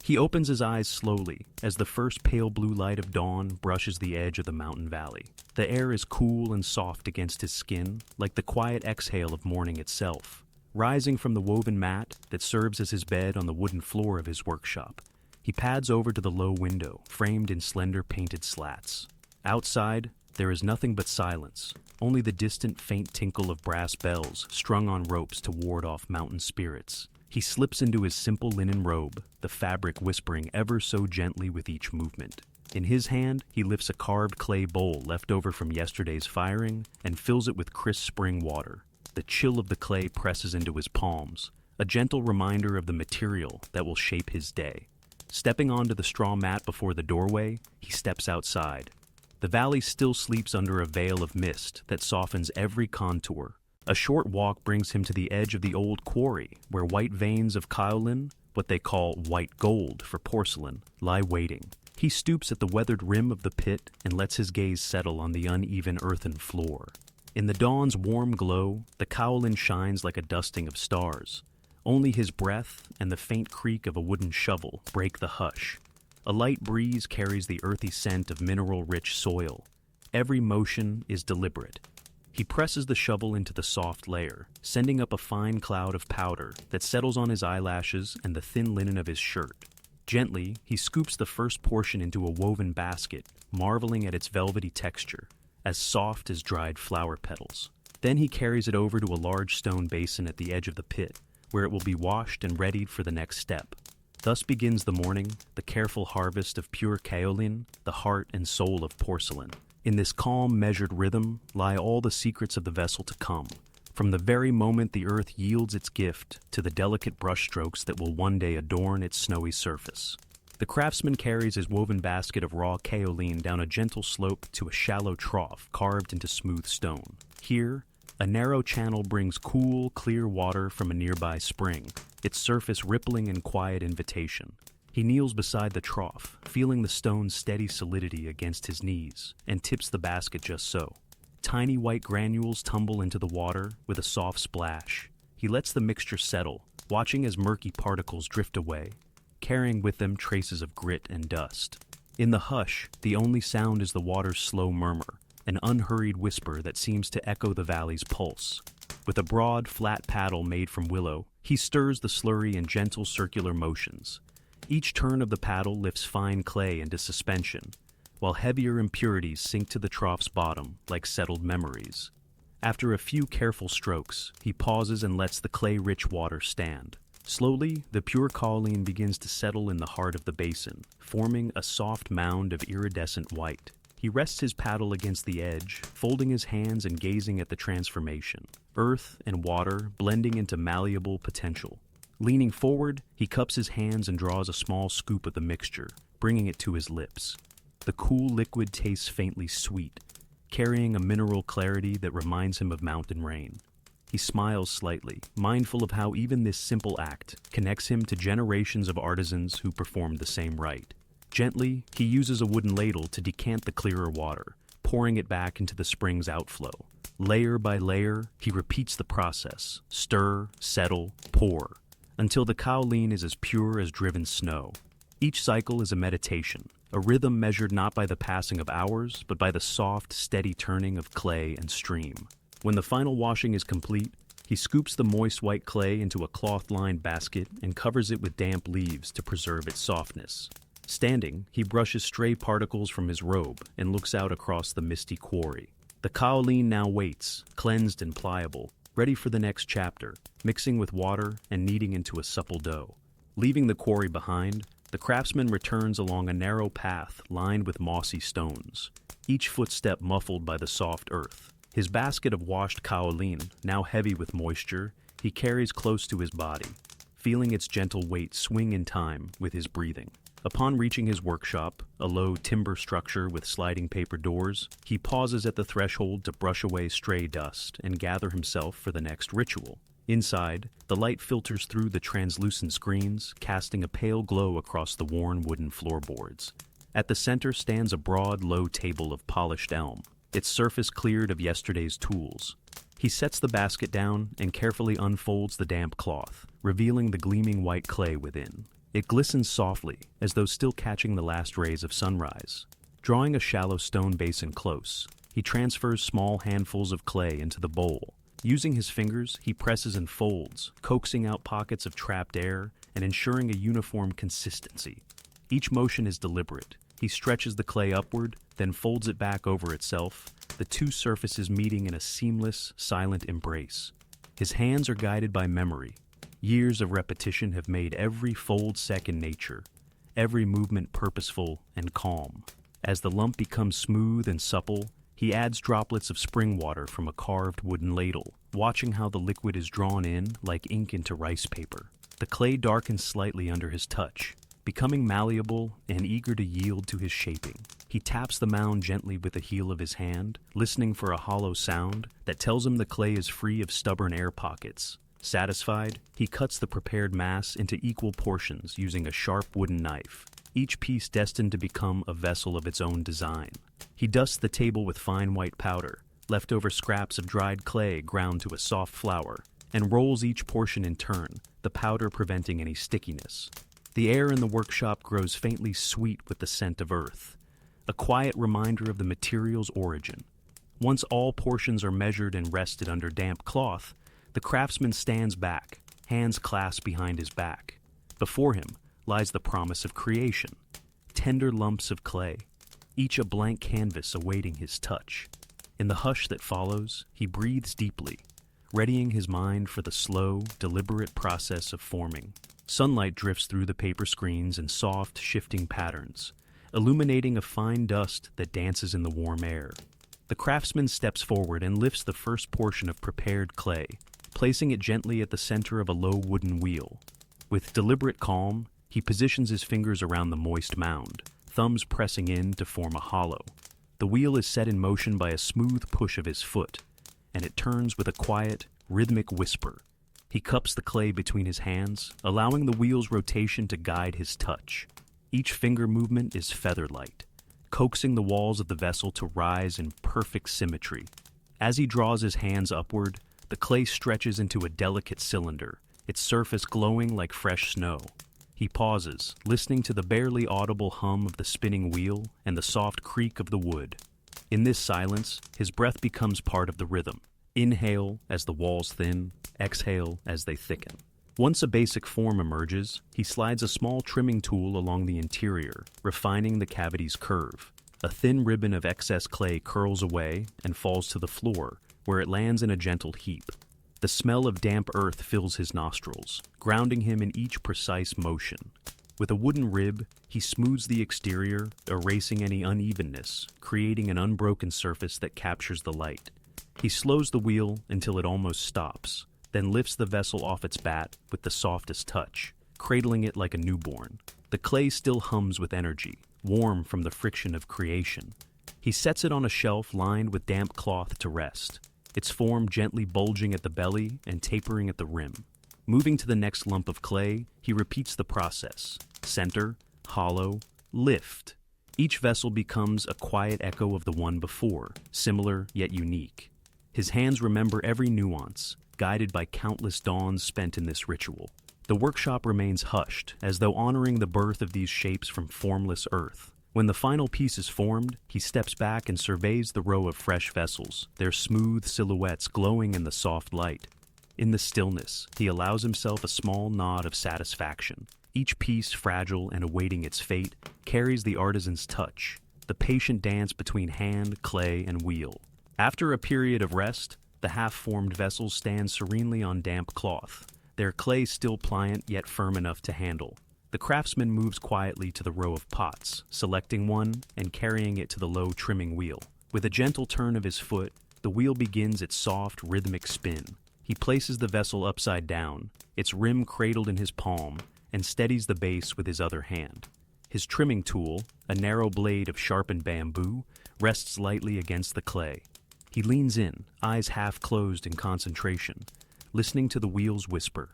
He opens his eyes slowly as the first pale blue light of dawn brushes the edge of the mountain valley. The air is cool and soft against his skin, like the quiet exhale of morning itself. Rising from the woven mat that serves as his bed on the wooden floor of his workshop, he pads over to the low window, framed in slender painted slats. Outside, there is nothing but silence, only the distant faint tinkle of brass bells strung on ropes to ward off mountain spirits. He slips into his simple linen robe, the fabric whispering ever so gently with each movement. In his hand, he lifts a carved clay bowl left over from yesterday's firing and fills it with crisp spring water. The chill of the clay presses into his palms, a gentle reminder of the material that will shape his day. Stepping onto the straw mat before the doorway, he steps outside. The valley still sleeps under a veil of mist that softens every contour. A short walk brings him to the edge of the old quarry, where white veins of kaolin, what they call white gold for porcelain, lie waiting. He stoops at the weathered rim of the pit and lets his gaze settle on the uneven earthen floor. In the dawn's warm glow, the kaolin shines like a dusting of stars. Only his breath and the faint creak of a wooden shovel break the hush. A light breeze carries the earthy scent of mineral-rich soil. Every motion is deliberate. He presses the shovel into the soft layer, sending up a fine cloud of powder that settles on his eyelashes and the thin linen of his shirt. Gently, he scoops the first portion into a woven basket, marveling at its velvety texture, as soft as dried flower petals. Then he carries it over to a large stone basin at the edge of the pit, where it will be washed and readied for the next step. Thus begins the morning, the careful harvest of pure kaolin, the heart and soul of porcelain. In this calm, measured rhythm lie all the secrets of the vessel to come, from the very moment the earth yields its gift to the delicate brushstrokes that will one day adorn its snowy surface. The craftsman carries his woven basket of raw kaolin down a gentle slope to a shallow trough carved into smooth stone. Here, a narrow channel brings cool, clear water from a nearby spring, its surface rippling in quiet invitation. He kneels beside the trough, feeling the stone's steady solidity against his knees, and tips the basket just so. Tiny white granules tumble into the water with a soft splash. He lets the mixture settle, watching as murky particles drift away, carrying with them traces of grit and dust. In the hush, the only sound is the water's slow murmur, an unhurried whisper that seems to echo the valley's pulse. With a broad, flat paddle made from willow, he stirs the slurry in gentle circular motions. Each turn of the paddle lifts fine clay into suspension, while heavier impurities sink to the trough's bottom like settled memories. After a few careful strokes, he pauses and lets the clay-rich water stand. Slowly, the pure kaolin begins to settle in the heart of the basin, forming a soft mound of iridescent white. He rests his paddle against the edge, folding his hands and gazing at the transformation. Earth and water blending into malleable potential. Leaning forward, he cups his hands and draws a small scoop of the mixture, bringing it to his lips. The cool liquid tastes faintly sweet, carrying a mineral clarity that reminds him of mountain rain. He smiles slightly, mindful of how even this simple act connects him to generations of artisans who performed the same rite. Gently, he uses a wooden ladle to decant the clearer water, pouring it back into the spring's outflow. Layer by layer, he repeats the process: stir, settle, pour, until the kaolin is as pure as driven snow. Each cycle is a meditation, a rhythm measured not by the passing of hours, but by the soft, steady turning of clay and stream. When the final washing is complete, he scoops the moist white clay into a cloth-lined basket and covers it with damp leaves to preserve its softness. Standing, he brushes stray particles from his robe and looks out across the misty quarry. The kaolin now waits, cleansed and pliable, ready for the next chapter, mixing with water and kneading into a supple dough. Leaving the quarry behind, the craftsman returns along a narrow path lined with mossy stones, each footstep muffled by the soft earth. His basket of washed kaolin, now heavy with moisture, he carries close to his body, feeling its gentle weight swing in time with his breathing. Upon reaching his workshop, a low timber structure with sliding paper doors, he pauses at the threshold to brush away stray dust and gather himself for the next ritual. Inside, the light filters through the translucent screens, casting a pale glow across the worn wooden floorboards. At the center stands a broad, low table of polished elm, its surface cleared of yesterday's tools. He sets the basket down and carefully unfolds the damp cloth, revealing the gleaming white clay within. It glistens softly, as though still catching the last rays of sunrise. Drawing a shallow stone basin close, he transfers small handfuls of clay into the bowl. Using his fingers, he presses and folds, coaxing out pockets of trapped air and ensuring a uniform consistency. Each motion is deliberate. He stretches the clay upward, then folds it back over itself, the two surfaces meeting in a seamless, silent embrace. His hands are guided by memory. Years of repetition have made every fold second nature, every movement purposeful and calm. As the lump becomes smooth and supple, he adds droplets of spring water from a carved wooden ladle, watching how the liquid is drawn in like ink into rice paper. The clay darkens slightly under his touch, becoming malleable and eager to yield to his shaping. He taps the mound gently with the heel of his hand, listening for a hollow sound that tells him the clay is free of stubborn air pockets. Satisfied, he cuts the prepared mass into equal portions using a sharp wooden knife, each piece destined to become a vessel of its own design. He dusts the table with fine white powder, leftover scraps of dried clay ground to a soft flour, and rolls each portion in turn, the powder preventing any stickiness. The air in the workshop grows faintly sweet with the scent of earth, a quiet reminder of the material's origin. Once all portions are measured and rested under damp cloth, the craftsman stands back, hands clasped behind his back. Before him lies the promise of creation, tender lumps of clay, each a blank canvas awaiting his touch. In the hush that follows, he breathes deeply, readying his mind for the slow, deliberate process of forming. Sunlight drifts through the paper screens in soft, shifting patterns, illuminating a fine dust that dances in the warm air. The craftsman steps forward and lifts the first portion of prepared clay, placing it gently at the center of a low wooden wheel. With deliberate calm, he positions his fingers around the moist mound, thumbs pressing in to form a hollow. The wheel is set in motion by a smooth push of his foot, and it turns with a quiet, rhythmic whisper. He cups the clay between his hands, allowing the wheel's rotation to guide his touch. Each finger movement is feather-light, coaxing the walls of the vessel to rise in perfect symmetry. As he draws his hands upward, the clay stretches into a delicate cylinder, its surface glowing like fresh snow. He pauses, listening to the barely audible hum of the spinning wheel and the soft creak of the wood. In this silence, his breath becomes part of the rhythm. Inhale as the walls thin, exhale as they thicken. Once a basic form emerges, he slides a small trimming tool along the interior, refining the cavity's curve. A thin ribbon of excess clay curls away and falls to the floor, where it lands in a gentle heap. The smell of damp earth fills his nostrils, grounding him in each precise motion. With a wooden rib, he smooths the exterior, erasing any unevenness, creating an unbroken surface that captures the light. He slows the wheel until it almost stops, then lifts the vessel off its bat with the softest touch, cradling it like a newborn. The clay still hums with energy, warm from the friction of creation. He sets it on a shelf lined with damp cloth to rest, its form gently bulging at the belly and tapering at the rim. Moving to the next lump of clay, he repeats the process. Center, hollow, lift. Each vessel becomes a quiet echo of the one before, similar yet unique. His hands remember every nuance, guided by countless dawns spent in this ritual. The workshop remains hushed, as though honoring the birth of these shapes from formless earth. When the final piece is formed, he steps back and surveys the row of fresh vessels, their smooth silhouettes glowing in the soft light. In the stillness, he allows himself a small nod of satisfaction. Each piece, fragile and awaiting its fate, carries the artisan's touch, the patient dance between hand, clay, and wheel. After a period of rest, the half-formed vessels stand serenely on damp cloth, their clay still pliant yet firm enough to handle. The craftsman moves quietly to the row of pots, selecting one and carrying it to the low trimming wheel. With a gentle turn of his foot, the wheel begins its soft, rhythmic spin. He places the vessel upside down, its rim cradled in his palm, and steadies the base with his other hand. His trimming tool, a narrow blade of sharpened bamboo, rests lightly against the clay. He leans in, eyes half closed in concentration, listening to the wheel's whisper.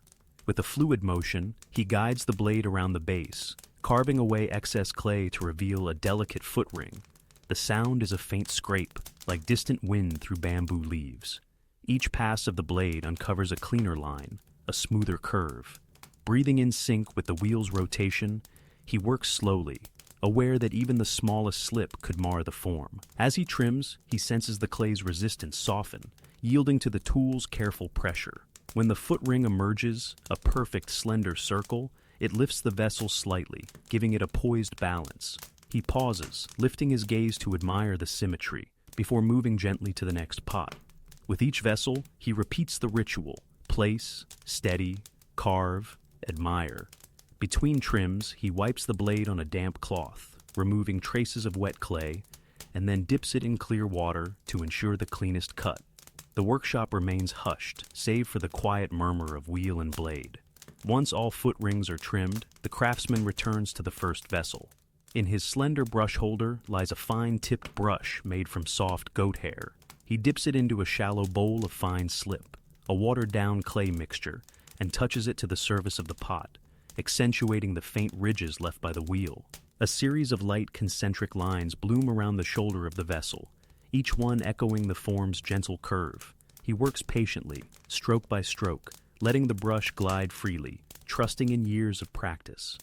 With a fluid motion, he guides the blade around the base, carving away excess clay to reveal a delicate foot ring. The sound is a faint scrape, like distant wind through bamboo leaves. Each pass of the blade uncovers a cleaner line, a smoother curve. Breathing in sync with the wheel's rotation, he works slowly, aware that even the smallest slip could mar the form. As he trims, he senses the clay's resistance soften, yielding to the tool's careful pressure. When the foot ring emerges, a perfect slender circle, it lifts the vessel slightly, giving it a poised balance. He pauses, lifting his gaze to admire the symmetry, before moving gently to the next pot. With each vessel, he repeats the ritual: place, steady, carve, admire. Between trims, he wipes the blade on a damp cloth, removing traces of wet clay, and then dips it in clear water to ensure the cleanest cut. The workshop remains hushed, save for the quiet murmur of wheel and blade. Once all foot rings are trimmed, the craftsman returns to the first vessel. In his slender brush holder lies a fine-tipped brush made from soft goat hair. He dips it into a shallow bowl of fine slip, a watered-down clay mixture, and touches it to the surface of the pot, accentuating the faint ridges left by the wheel. A series of light concentric lines bloom around the shoulder of the vessel, each one echoing the form's gentle curve. He works patiently, stroke by stroke, letting the brush glide freely, trusting in years of practice.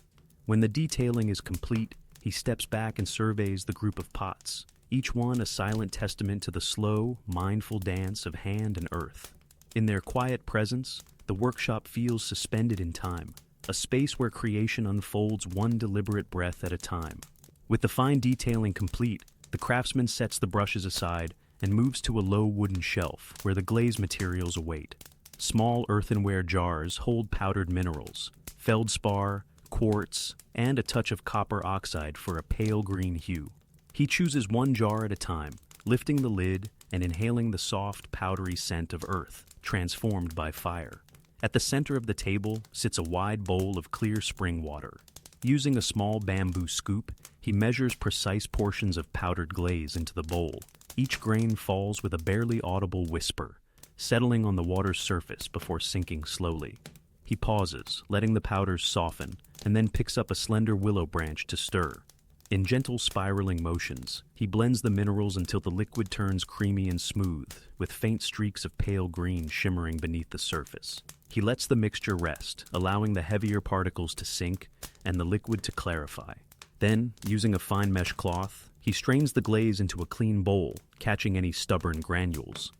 When the detailing is complete, he steps back and surveys the group of pots, each one a silent testament to the slow, mindful dance of hand and earth. In their quiet presence, the workshop feels suspended in time, a space where creation unfolds one deliberate breath at a time. With the fine detailing complete, the craftsman sets the brushes aside and moves to a low wooden shelf where the glaze materials await. Small earthenware jars hold powdered minerals, feldspar, quartz, and a touch of copper oxide for a pale green hue. He chooses one jar at a time, lifting the lid and inhaling the soft, powdery scent of earth, transformed by fire. At the center of the table sits a wide bowl of clear spring water. Using a small bamboo scoop, he measures precise portions of powdered glaze into the bowl. Each grain falls with a barely audible whisper, settling on the water's surface before sinking slowly. He pauses, letting the powders soften, and then picks up a slender willow branch to stir. In gentle spiraling motions, he blends the minerals until the liquid turns creamy and smooth, with faint streaks of pale green shimmering beneath the surface. He lets the mixture rest, allowing the heavier particles to sink and the liquid to clarify. Then, using a fine mesh cloth, he strains the glaze into a clean bowl, catching any stubborn granules.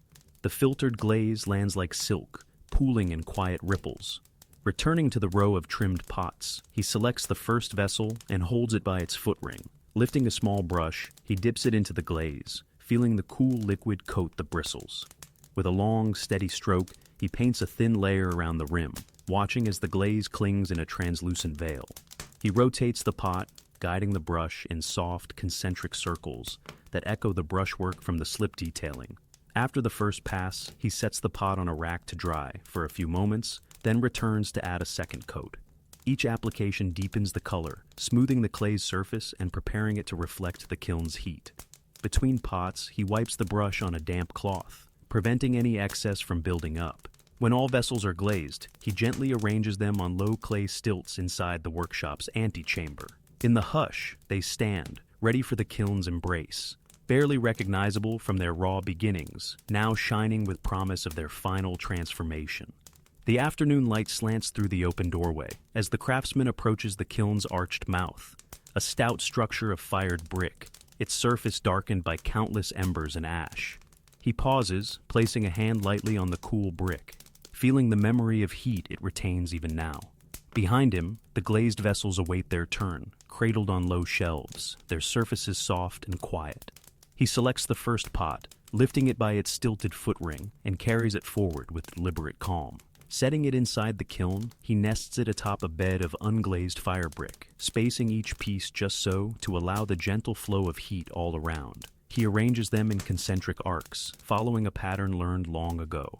The filtered glaze lands like silk, pooling in quiet ripples. Returning to the row of trimmed pots, he selects the first vessel and holds it by its foot ring. Lifting a small brush, he dips it into the glaze, feeling the cool liquid coat the bristles. With a long, steady stroke, he paints a thin layer around the rim, watching as the glaze clings in a translucent veil. He rotates the pot, guiding the brush in soft, concentric circles that echo the brushwork from the slip detailing. After the first pass, he sets the pot on a rack to dry for a few moments, then returns to add a second coat. Each application deepens the color, smoothing the clay's surface and preparing it to reflect the kiln's heat. Between pots, he wipes the brush on a damp cloth, preventing any excess from building up. When all vessels are glazed, he gently arranges them on low clay stilts inside the workshop's antechamber. In the hush, they stand, ready for the kiln's embrace. Barely recognizable from their raw beginnings, now shining with promise of their final transformation. The afternoon light slants through the open doorway as the craftsman approaches the kiln's arched mouth, a stout structure of fired brick, its surface darkened by countless embers and ash. He pauses, placing a hand lightly on the cool brick, feeling the memory of heat it retains even now. Behind him, the glazed vessels await their turn, cradled on low shelves, their surfaces soft and quiet. He selects the first pot, lifting it by its stilted foot ring, and carries it forward with deliberate calm. Setting it inside the kiln, he nests it atop a bed of unglazed fire brick, spacing each piece just so to allow the gentle flow of heat all around. He arranges them in concentric arcs, following a pattern learned long ago.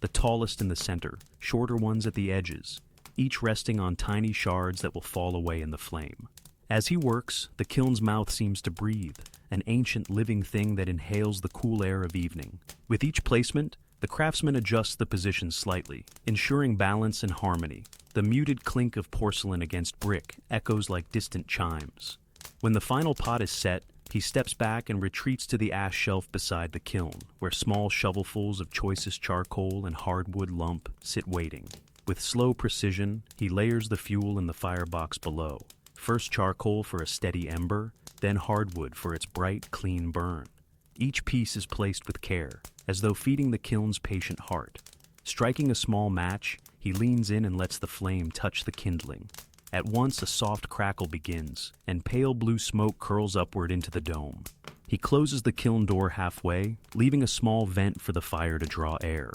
The tallest in the center, shorter ones at the edges, each resting on tiny shards that will fall away in the flame. As he works, the kiln's mouth seems to breathe, an ancient living thing that inhales the cool air of evening. With each placement, the craftsman adjusts the position slightly, ensuring balance and harmony. The muted clink of porcelain against brick echoes like distant chimes. When the final pot is set, he steps back and retreats to the ash shelf beside the kiln, where small shovelfuls of choicest charcoal and hardwood lump sit waiting. With slow precision, he layers the fuel in the firebox below. First charcoal for a steady ember, then hardwood for its bright, clean burn. Each piece is placed with care, as though feeding the kiln's patient heart. Striking a small match, he leans in and lets the flame touch the kindling. At once a soft crackle begins, and pale blue smoke curls upward into the dome. He closes the kiln door halfway, leaving a small vent for the fire to draw air.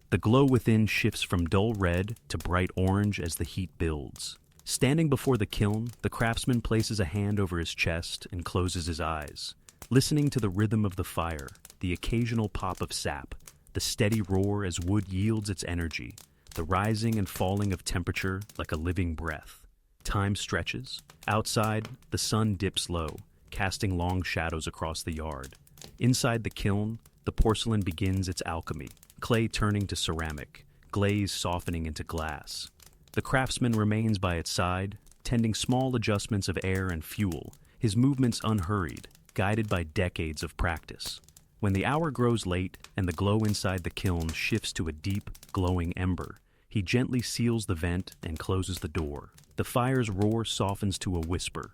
The glow within shifts from dull red to bright orange as the heat builds. Standing before the kiln, the craftsman places a hand over his chest and closes his eyes, listening to the rhythm of the fire, the occasional pop of sap, the steady roar as wood yields its energy, the rising and falling of temperature like a living breath. Time stretches. Outside, the sun dips low, casting long shadows across the yard. Inside the kiln, the porcelain begins its alchemy, clay turning to ceramic, glaze softening into glass. The craftsman remains by its side, tending small adjustments of air and fuel, his movements unhurried, guided by decades of practice. When the hour grows late and the glow inside the kiln shifts to a deep, glowing ember, he gently seals the vent and closes the door. The fire's roar softens to a whisper,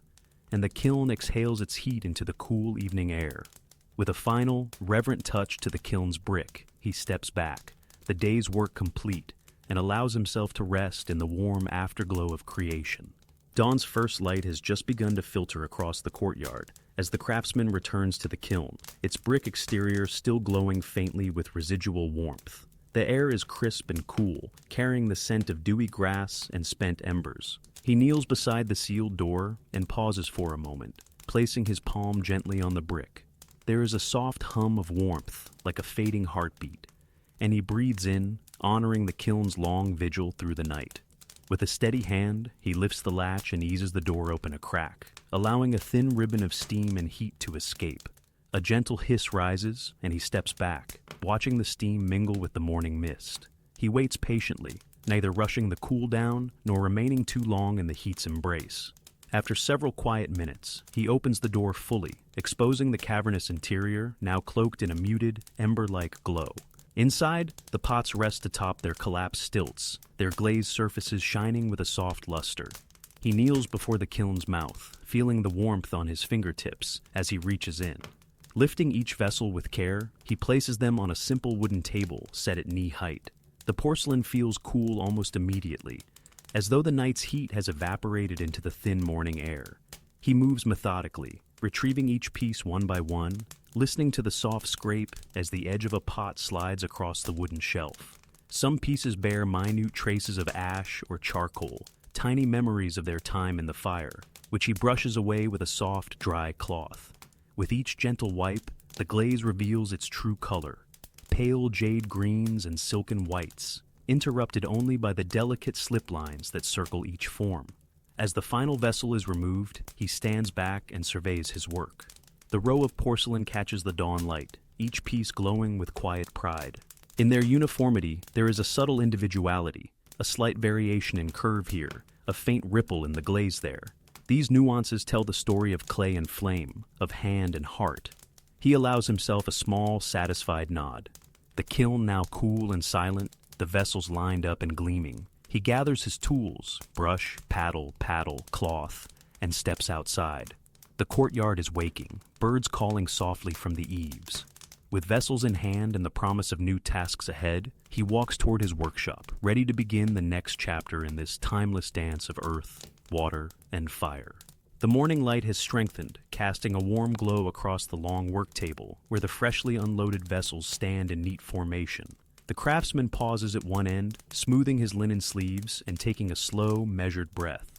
and the kiln exhales its heat into the cool evening air. With a final, reverent touch to the kiln's brick, he steps back, the day's work complete, and allows himself to rest in the warm afterglow of creation. Dawn's first light has just begun to filter across the courtyard as the craftsman returns to the kiln, its brick exterior still glowing faintly with residual warmth. The air is crisp and cool, carrying the scent of dewy grass and spent embers. He kneels beside the sealed door and pauses for a moment, placing his palm gently on the brick. There is a soft hum of warmth, like a fading heartbeat, and he breathes in, honoring the kiln's long vigil through the night. With a steady hand, he lifts the latch and eases the door open a crack, allowing a thin ribbon of steam and heat to escape. A gentle hiss rises, and he steps back, watching the steam mingle with the morning mist. He waits patiently, neither rushing the cool down nor remaining too long in the heat's embrace. After several quiet minutes, he opens the door fully, exposing the cavernous interior, now cloaked in a muted, ember-like glow. Inside, the pots rest atop their collapsed stilts, their glazed surfaces shining with a soft luster. He kneels before the kiln's mouth, feeling the warmth on his fingertips as he reaches in. Lifting each vessel with care, he places them on a simple wooden table set at knee height. The porcelain feels cool almost immediately, as though the night's heat has evaporated into the thin morning air. He moves methodically, retrieving each piece one by one, listening to the soft scrape as the edge of a pot slides across the wooden shelf. Some pieces bear minute traces of ash or charcoal, tiny memories of their time in the fire, which he brushes away with a soft, dry cloth. With each gentle wipe, the glaze reveals its true color, pale jade greens and silken whites, interrupted only by the delicate slip lines that circle each form. As the final vessel is removed, he stands back and surveys his work. The row of porcelain catches the dawn light, each piece glowing with quiet pride. In their uniformity, there is a subtle individuality, a slight variation in curve here, a faint ripple in the glaze there. These nuances tell the story of clay and flame, of hand and heart. He allows himself a small, satisfied nod. The kiln now cool and silent, the vessels lined up and gleaming. He gathers his tools, brush, paddle, cloth, and steps outside. The courtyard is waking, birds calling softly from the eaves. With vessels in hand and the promise of new tasks ahead, he walks toward his workshop, ready to begin the next chapter in this timeless dance of earth, water, and fire. The morning light has strengthened, casting a warm glow across the long work table, where the freshly unloaded vessels stand in neat formation. The craftsman pauses at one end, smoothing his linen sleeves and taking a slow, measured breath.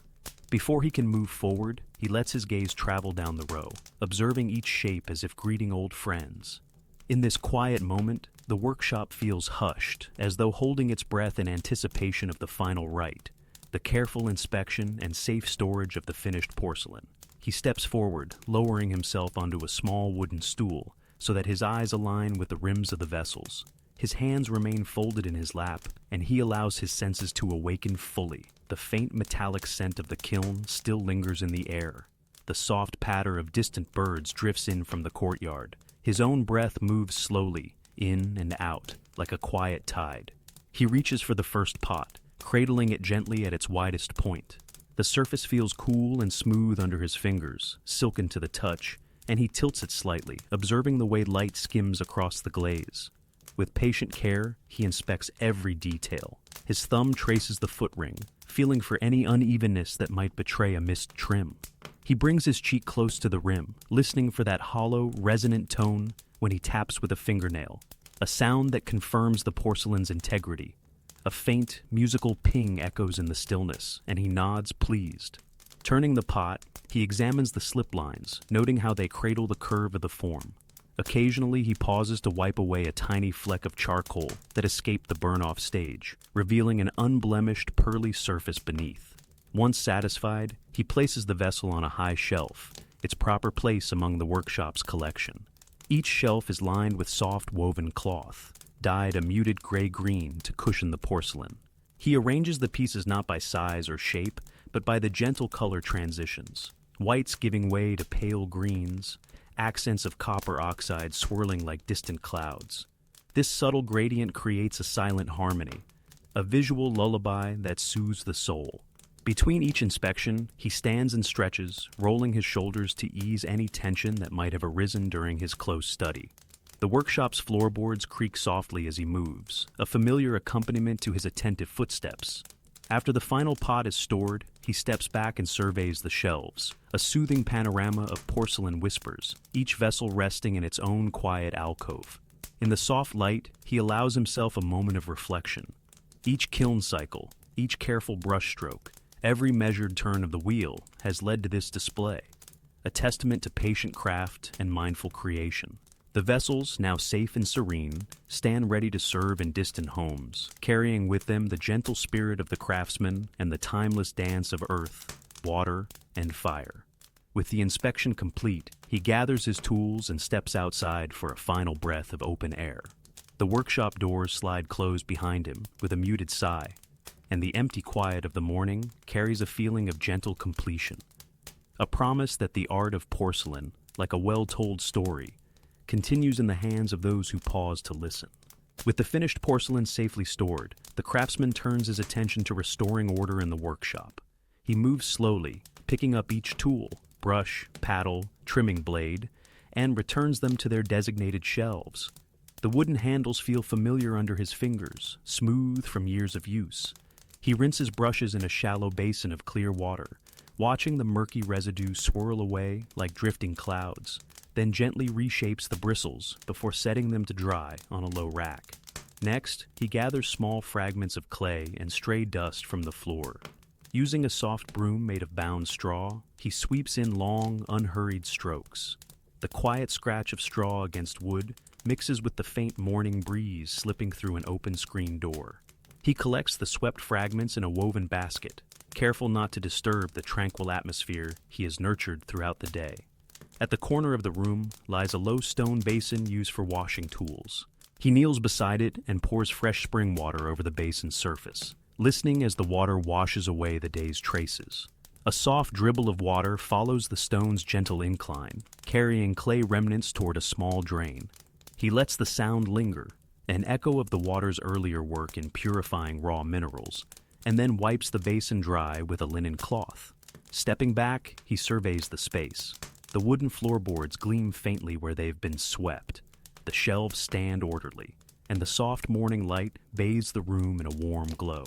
Before he can move forward, he lets his gaze travel down the row, observing each shape as if greeting old friends. In this quiet moment, the workshop feels hushed, as though holding its breath in anticipation of the final rite, the careful inspection and safe storage of the finished porcelain. He steps forward, lowering himself onto a small wooden stool, so that his eyes align with the rims of the vessels. His hands remain folded in his lap, and he allows his senses to awaken fully. The faint metallic scent of the kiln still lingers in the air. The soft patter of distant birds drifts in from the courtyard. His own breath moves slowly, in and out, like a quiet tide. He reaches for the first pot, cradling it gently at its widest point. The surface feels cool and smooth under his fingers, silken to the touch, and he tilts it slightly, observing the way light skims across the glaze. With patient care, he inspects every detail. His thumb traces the foot ring, feeling for any unevenness that might betray a missed trim. He brings his cheek close to the rim, listening for that hollow, resonant tone when he taps with a fingernail, a sound that confirms the porcelain's integrity. A faint, musical ping echoes in the stillness, and he nods, pleased. Turning the pot, he examines the slip lines, noting how they cradle the curve of the form. Occasionally, he pauses to wipe away a tiny fleck of charcoal that escaped the burn-off stage, revealing an unblemished, pearly surface beneath. Once satisfied, he places the vessel on a high shelf, its proper place among the workshop's collection. Each shelf is lined with soft woven cloth, dyed a muted gray-green to cushion the porcelain. He arranges the pieces not by size or shape, but by the gentle color transitions, whites giving way to pale greens, accents of copper oxide swirling like distant clouds. This subtle gradient creates a silent harmony, a visual lullaby that soothes the soul. Between each inspection, he stands and stretches, rolling his shoulders to ease any tension that might have arisen during his close study. The workshop's floorboards creak softly as he moves, a familiar accompaniment to his attentive footsteps. After the final pot is stored, he steps back and surveys the shelves, a soothing panorama of porcelain whispers, each vessel resting in its own quiet alcove. In the soft light, he allows himself a moment of reflection. Each kiln cycle, each careful brushstroke, every measured turn of the wheel has led to this display, a testament to patient craft and mindful creation. The vessels, now safe and serene, stand ready to serve in distant homes, carrying with them the gentle spirit of the craftsman and the timeless dance of earth, water, and fire. With the inspection complete, he gathers his tools and steps outside for a final breath of open air. The workshop doors slide closed behind him with a muted sigh, and the empty quiet of the morning carries a feeling of gentle completion, a promise that the art of porcelain, like a well-told story, continues in the hands of those who pause to listen. With the finished porcelain safely stored, the craftsman turns his attention to restoring order in the workshop. He moves slowly, picking up each tool, brush, paddle, trimming blade, and returns them to their designated shelves. The wooden handles feel familiar under his fingers, smooth from years of use. He rinses brushes in a shallow basin of clear water, watching the murky residue swirl away like drifting clouds, then gently reshapes the bristles before setting them to dry on a low rack. Next, he gathers small fragments of clay and stray dust from the floor. Using a soft broom made of bound straw, he sweeps in long, unhurried strokes. The quiet scratch of straw against wood mixes with the faint morning breeze slipping through an open screen door. He collects the swept fragments in a woven basket, careful not to disturb the tranquil atmosphere he has nurtured throughout the day. At the corner of the room lies a low stone basin used for washing tools. He kneels beside it and pours fresh spring water over the basin's surface, listening as the water washes away the day's traces. A soft dribble of water follows the stone's gentle incline, carrying clay remnants toward a small drain. He lets the sound linger, an echo of the water's earlier work in purifying raw minerals, and then wipes the basin dry with a linen cloth. Stepping back, he surveys the space. The wooden floorboards gleam faintly where they've been swept. The shelves stand orderly, and the soft morning light bathes the room in a warm glow.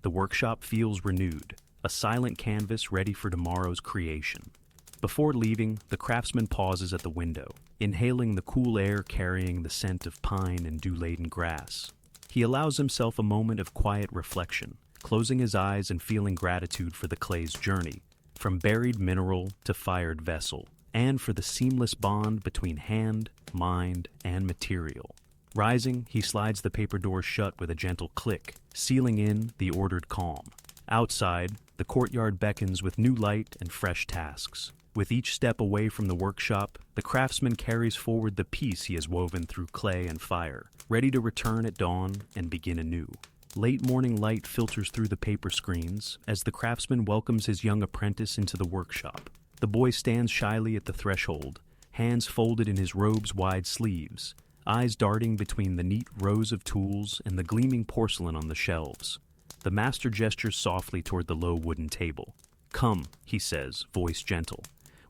The workshop feels renewed, a silent canvas ready for tomorrow's creation. Before leaving, the craftsman pauses at the window, inhaling the cool air carrying the scent of pine and dew-laden grass. He allows himself a moment of quiet reflection, closing his eyes and feeling gratitude for the clay's journey, from buried mineral to fired vessel, and for the seamless bond between hand, mind, and material. Rising, he slides the paper door shut with a gentle click, sealing in the ordered calm. Outside, the courtyard beckons with new light and fresh tasks. With each step away from the workshop, the craftsman carries forward the piece he has woven through clay and fire, ready to return at dawn and begin anew. Late morning light filters through the paper screens as the craftsman welcomes his young apprentice into the workshop. The boy stands shyly at the threshold, hands folded in his robe's wide sleeves, eyes darting between the neat rows of tools and the gleaming porcelain on the shelves. The master gestures softly toward the low wooden table. "Come," he says, voice gentle.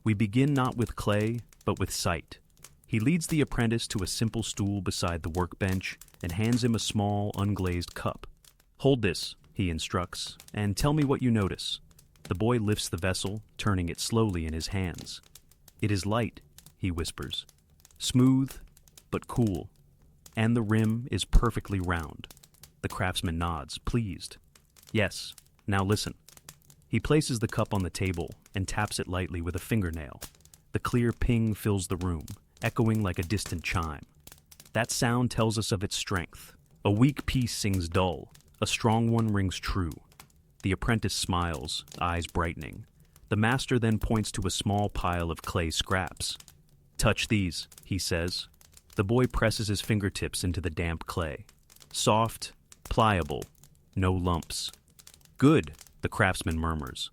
"We begin not with clay, but with sight." He leads the apprentice to a simple stool beside the workbench and hands him a small, unglazed cup. "Hold this," he instructs, "and tell me what you notice." The boy lifts the vessel, turning it slowly in his hands. "It is light," he whispers. "Smooth, but cool. And the rim is perfectly round." The craftsman nods, pleased. "Yes, now listen." He places the cup on the table and taps it lightly with a fingernail. The clear ping fills the room, echoing like a distant chime. That sound tells us of its strength. A weak piece sings dull, a strong one rings true. The apprentice smiles, eyes brightening. The master then points to a small pile of clay scraps. "Touch these," he says. The boy presses his fingertips into the damp clay. Soft, pliable, no lumps. "Good," the craftsman murmurs.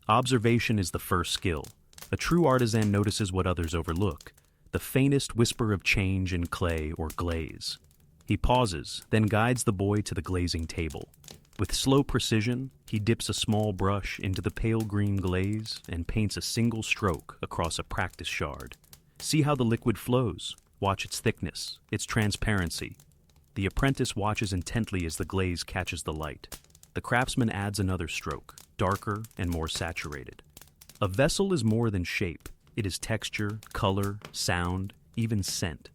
Observation is the first skill. A true artisan notices what others overlook, the faintest whisper of change in clay or glaze. He pauses, then guides the boy to the glazing table. With slow precision, he dips a small brush into the pale green glaze and paints a single stroke across a practice shard. See how the liquid flows. Watch its thickness, its transparency. The apprentice watches intently as the glaze catches the light. The craftsman adds another stroke, darker and more saturated. A vessel is more than shape. It is texture, color, sound, even scent.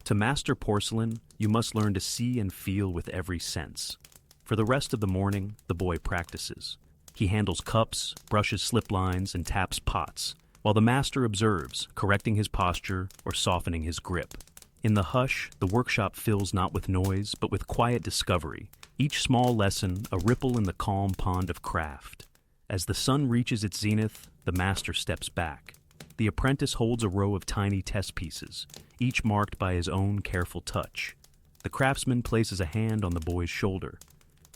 To master porcelain, you must learn to see and feel with every sense. For the rest of the morning, the boy practices. He handles cups, brushes slip lines, and taps pots, while the master observes, correcting his posture or softening his grip. In the hush, the workshop fills not with noise, but with quiet discovery, each small lesson a ripple in the calm pond of craft. As the sun reaches its zenith, the master steps back. The apprentice holds a row of tiny test pieces, each marked by his own careful touch. The craftsman places a hand on the boy's shoulder.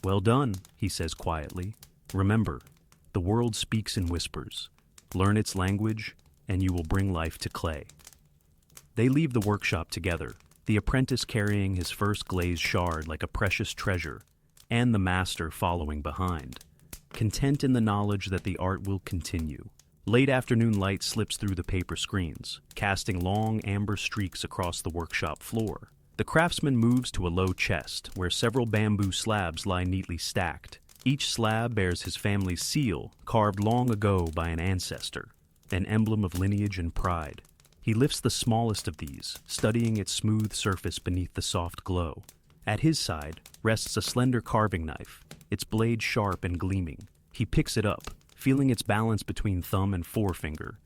"Well done," he says quietly. "Remember, the world speaks in whispers. Learn its language, and you will bring life to clay." They leave the workshop together, the apprentice carrying his first glazed shard like a precious treasure, and the master following behind, content in the knowledge that the art will continue. Late afternoon light slips through the paper screens, casting long amber streaks across the workshop floor. The craftsman moves to a low chest, where several bamboo slabs lie neatly stacked. Each slab bears his family's seal, carved long ago by an ancestor, an emblem of lineage and pride. He lifts the smallest of these, studying its smooth surface beneath the soft glow. At his side rests a slender carving knife, its blade sharp and gleaming. He picks it up, feeling its balance between thumb and forefinger,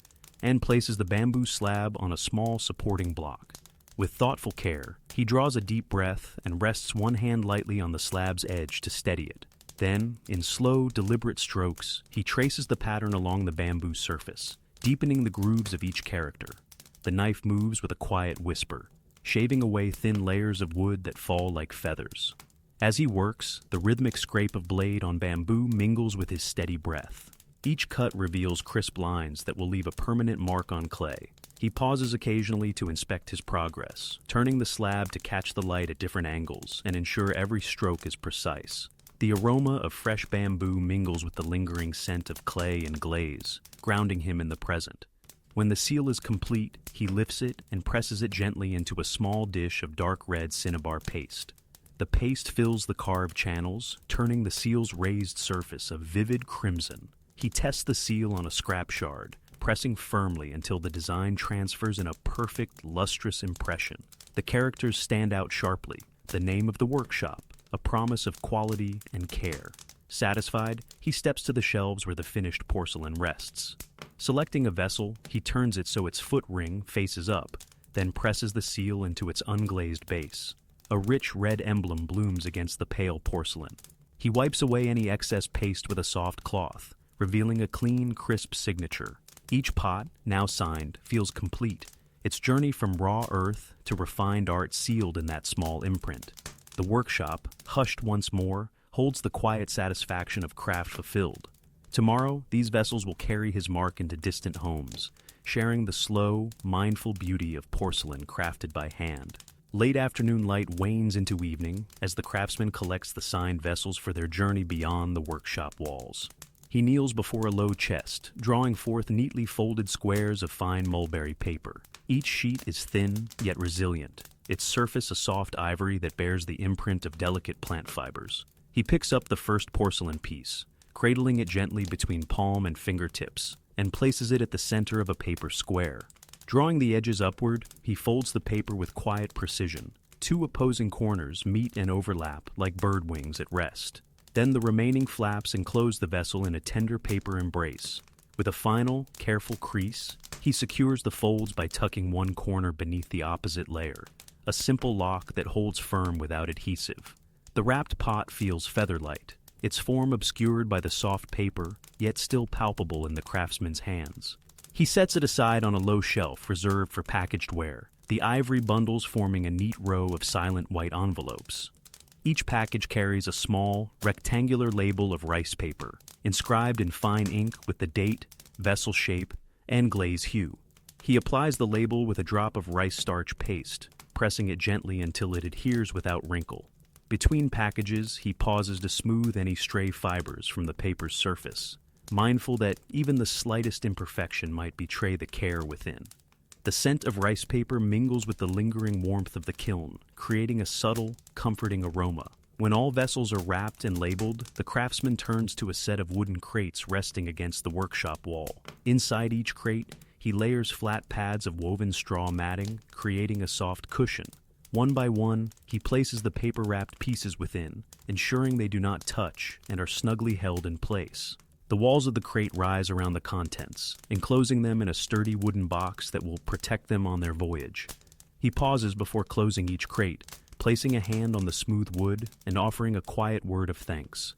and places the bamboo slab on a small supporting block. With thoughtful care, he draws a deep breath and rests one hand lightly on the slab's edge to steady it. Then, in slow, deliberate strokes, he traces the pattern along the bamboo surface, deepening the grooves of each character. The knife moves with a quiet whisper, shaving away thin layers of wood that fall like feathers. As he works, the rhythmic scrape of blade on bamboo mingles with his steady breath. Each cut reveals crisp lines that will leave a permanent mark on clay. He pauses occasionally to inspect his progress, turning the slab to catch the light at different angles and ensure every stroke is precise. The aroma of fresh bamboo mingles with the lingering scent of clay and glaze, grounding him in the present. When the seal is complete, he lifts it and presses it gently into a small dish of dark red cinnabar paste. The paste fills the carved channels, turning the seal's raised surface a vivid crimson. He tests the seal on a scrap shard, pressing firmly until the design transfers in a perfect, lustrous impression. The characters stand out sharply, the name of the workshop, a promise of quality and care. Satisfied, he steps to the shelves where the finished porcelain rests. Selecting a vessel, he turns it so its foot ring faces up, then presses the seal into its unglazed base. A rich red emblem blooms against the pale porcelain. He wipes away any excess paste with a soft cloth, revealing a clean, crisp signature. Each pot, now signed, feels complete, its journey from raw earth to refined art sealed in that small imprint. The workshop, hushed once more, holds the quiet satisfaction of craft fulfilled. Tomorrow, these vessels will carry his mark into distant homes, sharing the slow, mindful beauty of porcelain crafted by hand. Late afternoon light wanes into evening as the craftsman collects the signed vessels for their journey beyond the workshop walls. He kneels before a low chest, drawing forth neatly folded squares of fine mulberry paper. Each sheet is thin, yet resilient, its surface a soft ivory that bears the imprint of delicate plant fibers. He picks up the first porcelain piece, cradling it gently between palm and fingertips, and places it at the center of a paper square. Drawing the edges upward, he folds the paper with quiet precision. Two opposing corners meet and overlap like bird wings at rest. Then the remaining flaps enclose the vessel in a tender paper embrace. With a final, careful crease, he secures the folds by tucking one corner beneath the opposite layer, a simple lock that holds firm without adhesive. The wrapped pot feels feather-light, its form obscured by the soft paper, yet still palpable in the craftsman's hands. He sets it aside on a low shelf reserved for packaged ware, the ivory bundles forming a neat row of silent white envelopes. Each package carries a small, rectangular label of rice paper, inscribed in fine ink with the date, vessel shape, and glaze hue. He applies the label with a drop of rice starch paste, pressing it gently until it adheres without wrinkle. Between packages, he pauses to smooth any stray fibers from the paper's surface, mindful that even the slightest imperfection might betray the care within. The scent of rice paper mingles with the lingering warmth of the kiln, creating a subtle, comforting aroma. When all vessels are wrapped and labeled, the craftsman turns to a set of wooden crates resting against the workshop wall. Inside each crate, he layers flat pads of woven straw matting, creating a soft cushion. One by one, he places the paper-wrapped pieces within, ensuring they do not touch and are snugly held in place. The walls of the crate rise around the contents, enclosing them in a sturdy wooden box that will protect them on their voyage. He pauses before closing each crate, placing a hand on the smooth wood and offering a quiet word of thanks.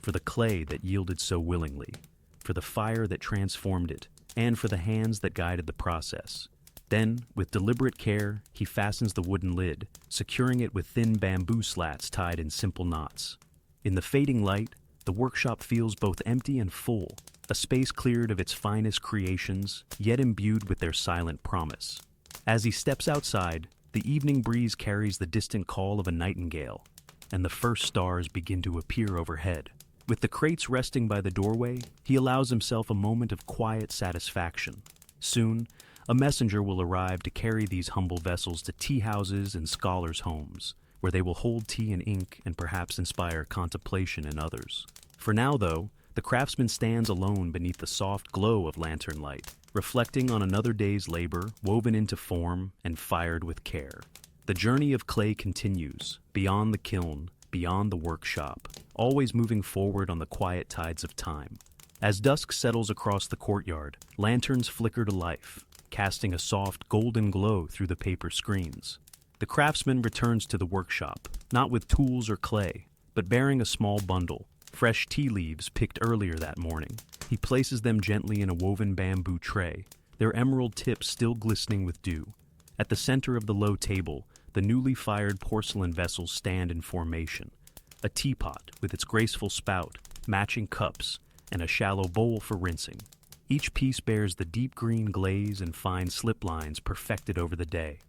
For the clay that yielded so willingly, for the fire that transformed it, and for the hands that guided the process. Then, with deliberate care, he fastens the wooden lid, securing it with thin bamboo slats tied in simple knots. In the fading light, the workshop feels both empty and full, a space cleared of its finest creations, yet imbued with their silent promise. As he steps outside, the evening breeze carries the distant call of a nightingale, and the first stars begin to appear overhead. With the crates resting by the doorway, he allows himself a moment of quiet satisfaction. Soon, a messenger will arrive to carry these humble vessels to tea houses and scholars' homes, where they will hold tea and ink and perhaps inspire contemplation in others. For now, though, the craftsman stands alone beneath the soft glow of lantern light, reflecting on another day's labor woven into form and fired with care. The journey of clay continues, beyond the kiln, beyond the workshop, always moving forward on the quiet tides of time. As dusk settles across the courtyard, lanterns flicker to life, casting a soft golden glow through the paper screens. The craftsman returns to the workshop, not with tools or clay, but bearing a small bundle, fresh tea leaves picked earlier that morning. He places them gently in a woven bamboo tray, their emerald tips still glistening with dew. At the center of the low table, the newly fired porcelain vessels stand in formation. A teapot with its graceful spout, matching cups, and a shallow bowl for rinsing. Each piece bears the deep green glaze and fine slip lines perfected over the day.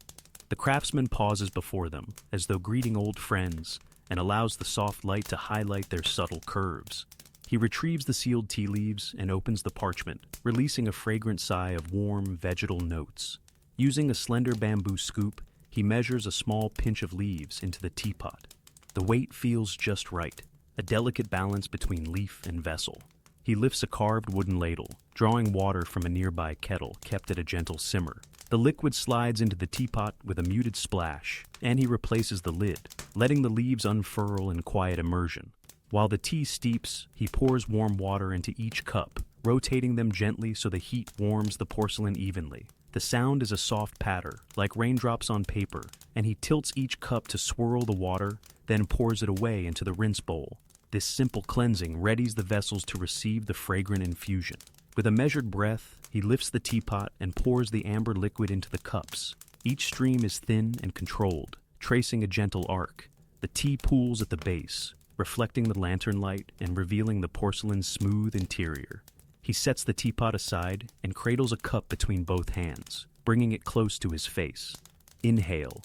The craftsman pauses before them, as though greeting old friends, and allows the soft light to highlight their subtle curves. He retrieves the sealed tea leaves and opens the parchment, releasing a fragrant sigh of warm, vegetal notes. Using a slender bamboo scoop, he measures a small pinch of leaves into the teapot. The weight feels just right, a delicate balance between leaf and vessel. He lifts a carved wooden ladle, drawing water from a nearby kettle kept at a gentle simmer. The liquid slides into the teapot with a muted splash, and he replaces the lid, letting the leaves unfurl in quiet immersion. While the tea steeps, he pours warm water into each cup, rotating them gently so the heat warms the porcelain evenly. The sound is a soft patter, like raindrops on paper, and he tilts each cup to swirl the water, then pours it away into the rinse bowl. This simple cleansing readies the vessels to receive the fragrant infusion. With a measured breath, he lifts the teapot and pours the amber liquid into the cups. Each stream is thin and controlled, tracing a gentle arc. The tea pools at the base, reflecting the lantern light and revealing the porcelain's smooth interior. He sets the teapot aside and cradles a cup between both hands, bringing it close to his face. Inhale.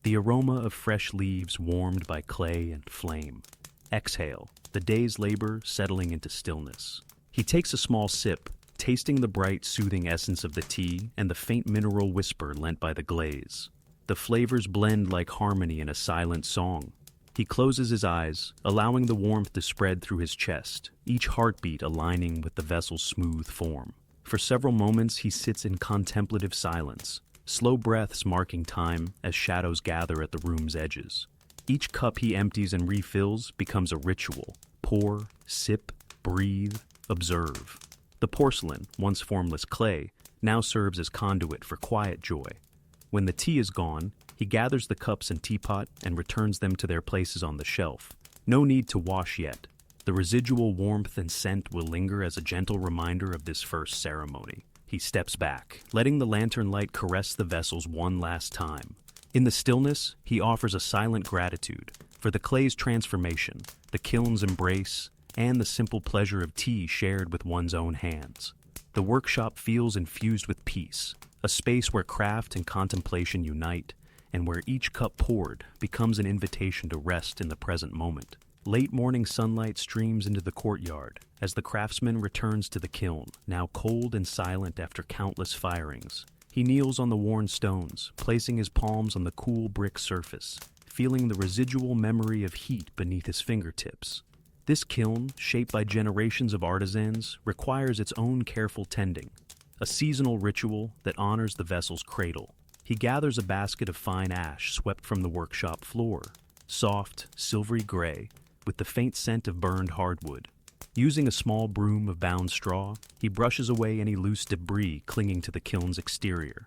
the aroma of fresh leaves warmed by clay and flame. Exhale, the day's labor settling into stillness. He takes a small sip, tasting the bright, soothing essence of the tea and the faint mineral whisper lent by the glaze. The flavors blend like harmony in a silent song. He closes his eyes, allowing the warmth to spread through his chest, each heartbeat aligning with the vessel's smooth form. For several moments he sits in contemplative silence, slow breaths marking time as shadows gather at the room's edges. Each cup he empties and refills becomes a ritual. Pour, sip, breathe, observe. The porcelain, once formless clay, now serves as conduit for quiet joy. When the tea is gone, he gathers the cups and teapot and returns them to their places on the shelf. No need to wash yet. The residual warmth and scent will linger as a gentle reminder of this first ceremony. He steps back, letting the lantern light caress the vessels one last time. In the stillness, he offers a silent gratitude for the clay's transformation, the kiln's embrace, and the simple pleasure of tea shared with one's own hands. The workshop feels infused with peace, a space where craft and contemplation unite, and where each cup poured becomes an invitation to rest in the present moment. Late morning sunlight streams into the courtyard as the craftsman returns to the kiln, now cold and silent after countless firings. He kneels on the worn stones, placing his palms on the cool brick surface, feeling the residual memory of heat beneath his fingertips. This kiln, shaped by generations of artisans, requires its own careful tending, a seasonal ritual that honors the vessel's cradle. He gathers a basket of fine ash swept from the workshop floor, soft, silvery gray, with the faint scent of burned hardwood. Using a small broom of bound straw, he brushes away any loose debris clinging to the kiln's exterior.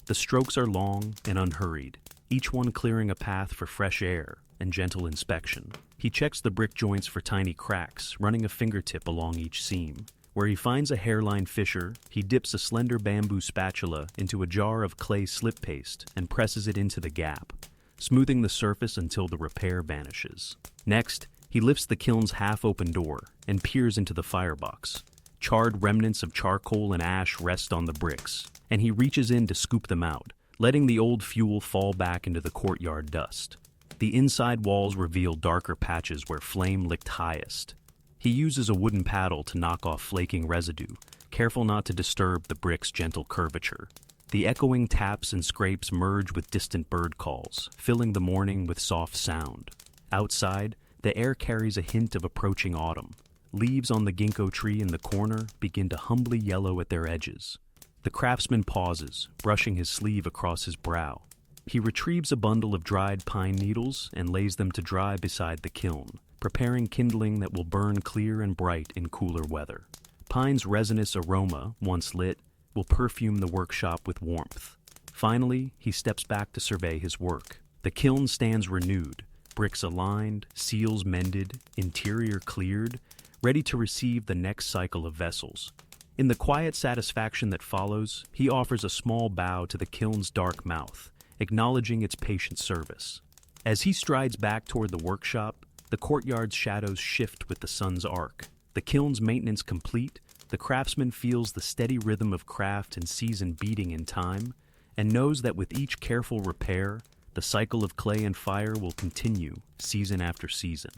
The strokes are long and unhurried, each one clearing a path for fresh air and gentle inspection. He checks the brick joints for tiny cracks, running a fingertip along each seam. Where he finds a hairline fissure, he dips a slender bamboo spatula into a jar of clay slip paste and presses it into the gap, smoothing the surface until the repair vanishes. Next, he lifts the kiln's half-open door and peers into the firebox. Charred remnants of charcoal and ash rest on the bricks, and he reaches in to scoop them out, letting the old fuel fall back into the courtyard dust. The inside walls reveal darker patches where flame licked highest. He uses a wooden paddle to knock off flaking residue, careful not to disturb the brick's gentle curvature. The echoing taps and scrapes merge with distant bird calls, filling the morning with soft sound. Outside, the air carries a hint of approaching autumn. Leaves on the ginkgo tree in the corner begin to humbly yellow at their edges. The craftsman pauses, brushing his sleeve across his brow. He retrieves a bundle of dried pine needles and lays them to dry beside the kiln, preparing kindling that will burn clear and bright in cooler weather. Pine's resinous aroma, once lit, will perfume the workshop with warmth. Finally, he steps back to survey his work. The kiln stands renewed, bricks aligned, seals mended, interior cleared, ready to receive the next cycle of vessels. In the quiet satisfaction that follows, he offers a small bow to the kiln's dark mouth, acknowledging its patient service. As he strides back toward the workshop, the courtyard's shadows shift with the sun's arc. The kiln's maintenance complete, the craftsman feels the steady rhythm of craft and season beating in time, and knows that with each careful repair, the cycle of clay and fire will continue, season after season.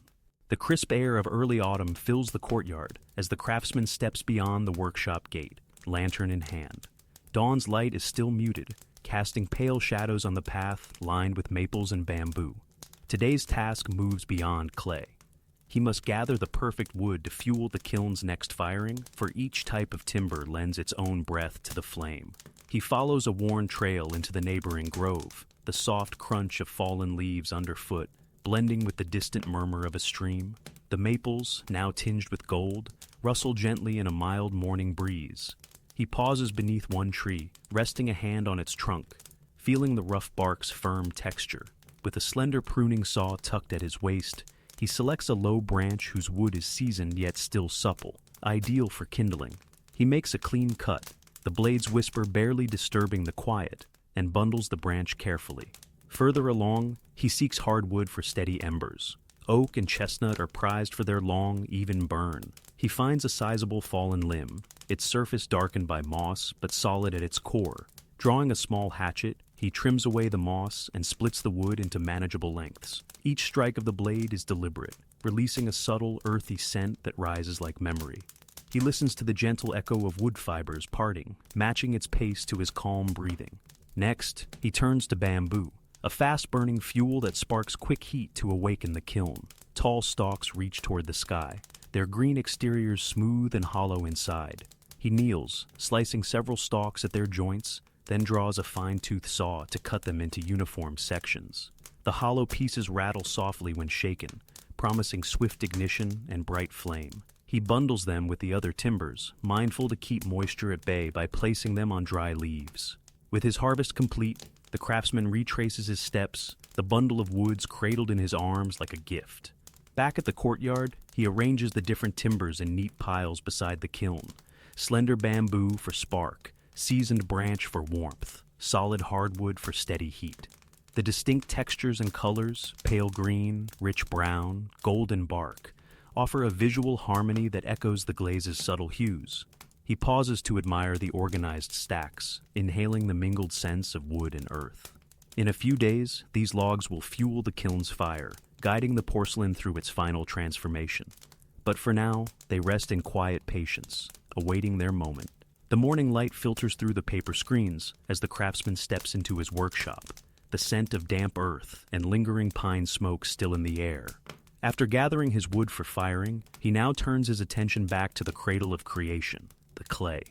The crisp air of early autumn fills the courtyard as the craftsman steps beyond the workshop gate, lantern in hand. Dawn's light is still muted, casting pale shadows on the path lined with maples and bamboo. Today's task moves beyond clay. He must gather the perfect wood to fuel the kiln's next firing, for each type of timber lends its own breath to the flame. He follows a worn trail into the neighboring grove, the soft crunch of fallen leaves underfoot, blending with the distant murmur of a stream. The maples, now tinged with gold, rustle gently in a mild morning breeze. He pauses beneath one tree, resting a hand on its trunk, feeling the rough bark's firm texture. With a slender pruning saw tucked at his waist, he selects a low branch whose wood is seasoned yet still supple, ideal for kindling. He makes a clean cut, the blade's whisper barely disturbing the quiet, and bundles the branch carefully. Further along, he seeks hardwood for steady embers. Oak and chestnut are prized for their long, even burn. He finds a sizable fallen limb, its surface darkened by moss but solid at its core. Drawing a small hatchet, He trims away the moss and splits the wood into manageable lengths. Each strike of the blade is deliberate, releasing a subtle, earthy scent that rises like memory. He listens to the gentle echo of wood fibers parting, matching its pace to his calm breathing. Next, he turns to bamboo, a fast-burning fuel that sparks quick heat to awaken the kiln. Tall stalks reach toward the sky, their green exteriors smooth and hollow inside. He kneels, slicing several stalks at their joints, then draws a fine-toothed saw to cut them into uniform sections. The hollow pieces rattle softly when shaken, promising swift ignition and bright flame. He bundles them with the other timbers, mindful to keep moisture at bay by placing them on dry leaves. With his harvest complete, the craftsman retraces his steps, the bundle of woods cradled in his arms like a gift. Back at the courtyard, he arranges the different timbers in neat piles beside the kiln. Slender bamboo for spark, seasoned branch for warmth, solid hardwood for steady heat. The distinct textures and colors, pale green, rich brown, golden bark, offer a visual harmony that echoes the glaze's subtle hues. He pauses to admire the organized stacks, inhaling the mingled scents of wood and earth. In a few days, these logs will fuel the kiln's fire, guiding the porcelain through its final transformation. But for now, they rest in quiet patience, awaiting their moment. The morning light filters through the paper screens as the craftsman steps into his workshop, the scent of damp earth and lingering pine smoke still in the air. After gathering his wood for firing, he now turns his attention back to the cradle of creation, the clay.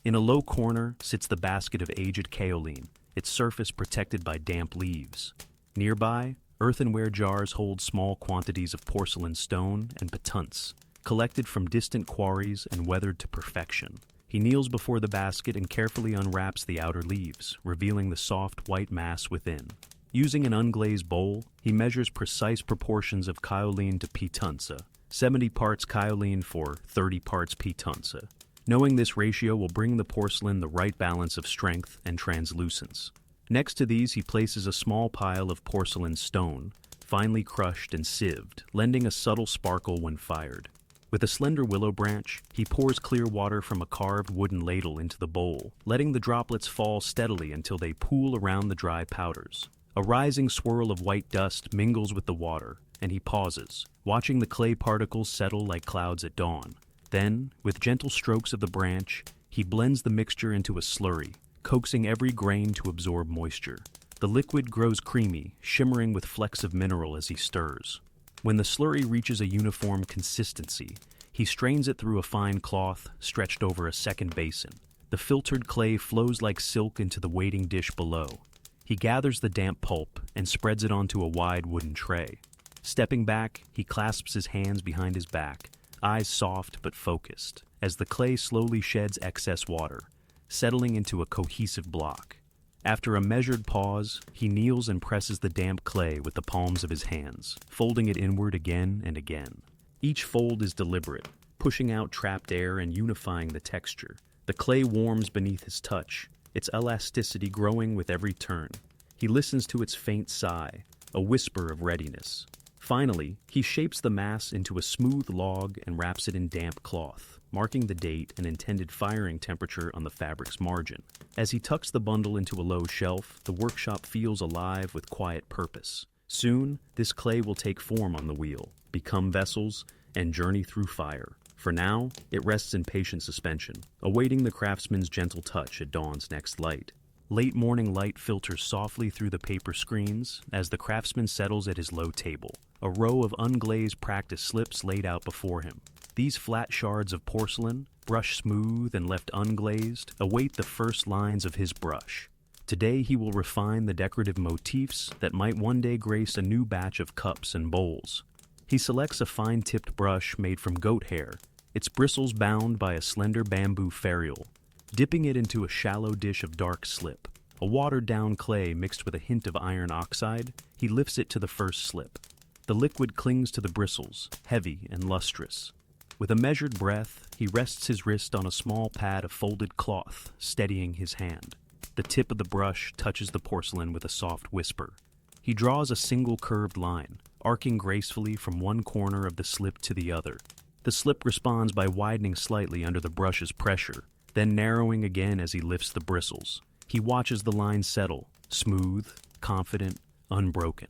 In a low corner sits the basket of aged kaolin, its surface protected by damp leaves. Nearby, earthenware jars hold small quantities of porcelain stone and patunts, collected from distant quarries and weathered to perfection. He kneels before the basket and carefully unwraps the outer leaves, revealing the soft white mass within. Using an unglazed bowl, he measures precise proportions of kaolin to pitunza, 70 parts kaolin for 30 parts pitunza. Knowing this ratio will bring the porcelain the right balance of strength and translucence. Next to these, he places a small pile of porcelain stone, finely crushed and sieved, lending a subtle sparkle when fired. With a slender willow branch, he pours clear water from a carved wooden ladle into the bowl, letting the droplets fall steadily until they pool around the dry powders. A rising swirl of white dust mingles with the water, and he pauses, watching the clay particles settle like clouds at dawn. Then, with gentle strokes of the branch, he blends the mixture into a slurry, coaxing every grain to absorb moisture. The liquid grows creamy, shimmering with flecks of mineral as he stirs. When the slurry reaches a uniform consistency, he strains it through a fine cloth stretched over a second basin. The filtered clay flows like silk into the waiting dish below. He gathers the damp pulp and spreads it onto a wide wooden tray. Stepping back, he clasps his hands behind his back, eyes soft but focused, as the clay slowly sheds excess water, settling into a cohesive block. After a measured pause, he kneels and presses the damp clay with the palms of his hands, folding it inward again and again. Each fold is deliberate, pushing out trapped air and unifying the texture. The clay warms beneath his touch, its elasticity growing with every turn. He listens to its faint sigh, a whisper of readiness. Finally, he shapes the mass into a smooth log and wraps it in damp cloth, marking the date and intended firing temperature on the fabric's margin. As he tucks the bundle into a low shelf, the workshop feels alive with quiet purpose. Soon, this clay will take form on the wheel, become vessels, and journey through fire. For now, it rests in patient suspension, awaiting the craftsman's gentle touch at dawn's next light. Late morning light filters softly through the paper screens as the craftsman settles at his low table, a row of unglazed practice slips laid out before him. These flat shards of porcelain, brushed smooth and left unglazed, await the first lines of his brush. Today he will refine the decorative motifs that might one day grace a new batch of cups and bowls. He selects a fine-tipped brush made from goat hair, its bristles bound by a slender bamboo ferrule, dipping it into a shallow dish of dark slip. A watered-down clay mixed with a hint of iron oxide, he lifts it to the first slip. The liquid clings to the bristles, heavy and lustrous. With a measured breath, he rests his wrist on a small pad of folded cloth, steadying his hand. The tip of the brush touches the porcelain with a soft whisper. He draws a single curved line, arcing gracefully from one corner of the slip to the other. The slip responds by widening slightly under the brush's pressure, then narrowing again as he lifts the bristles. He watches the line settle, smooth, confident, unbroken.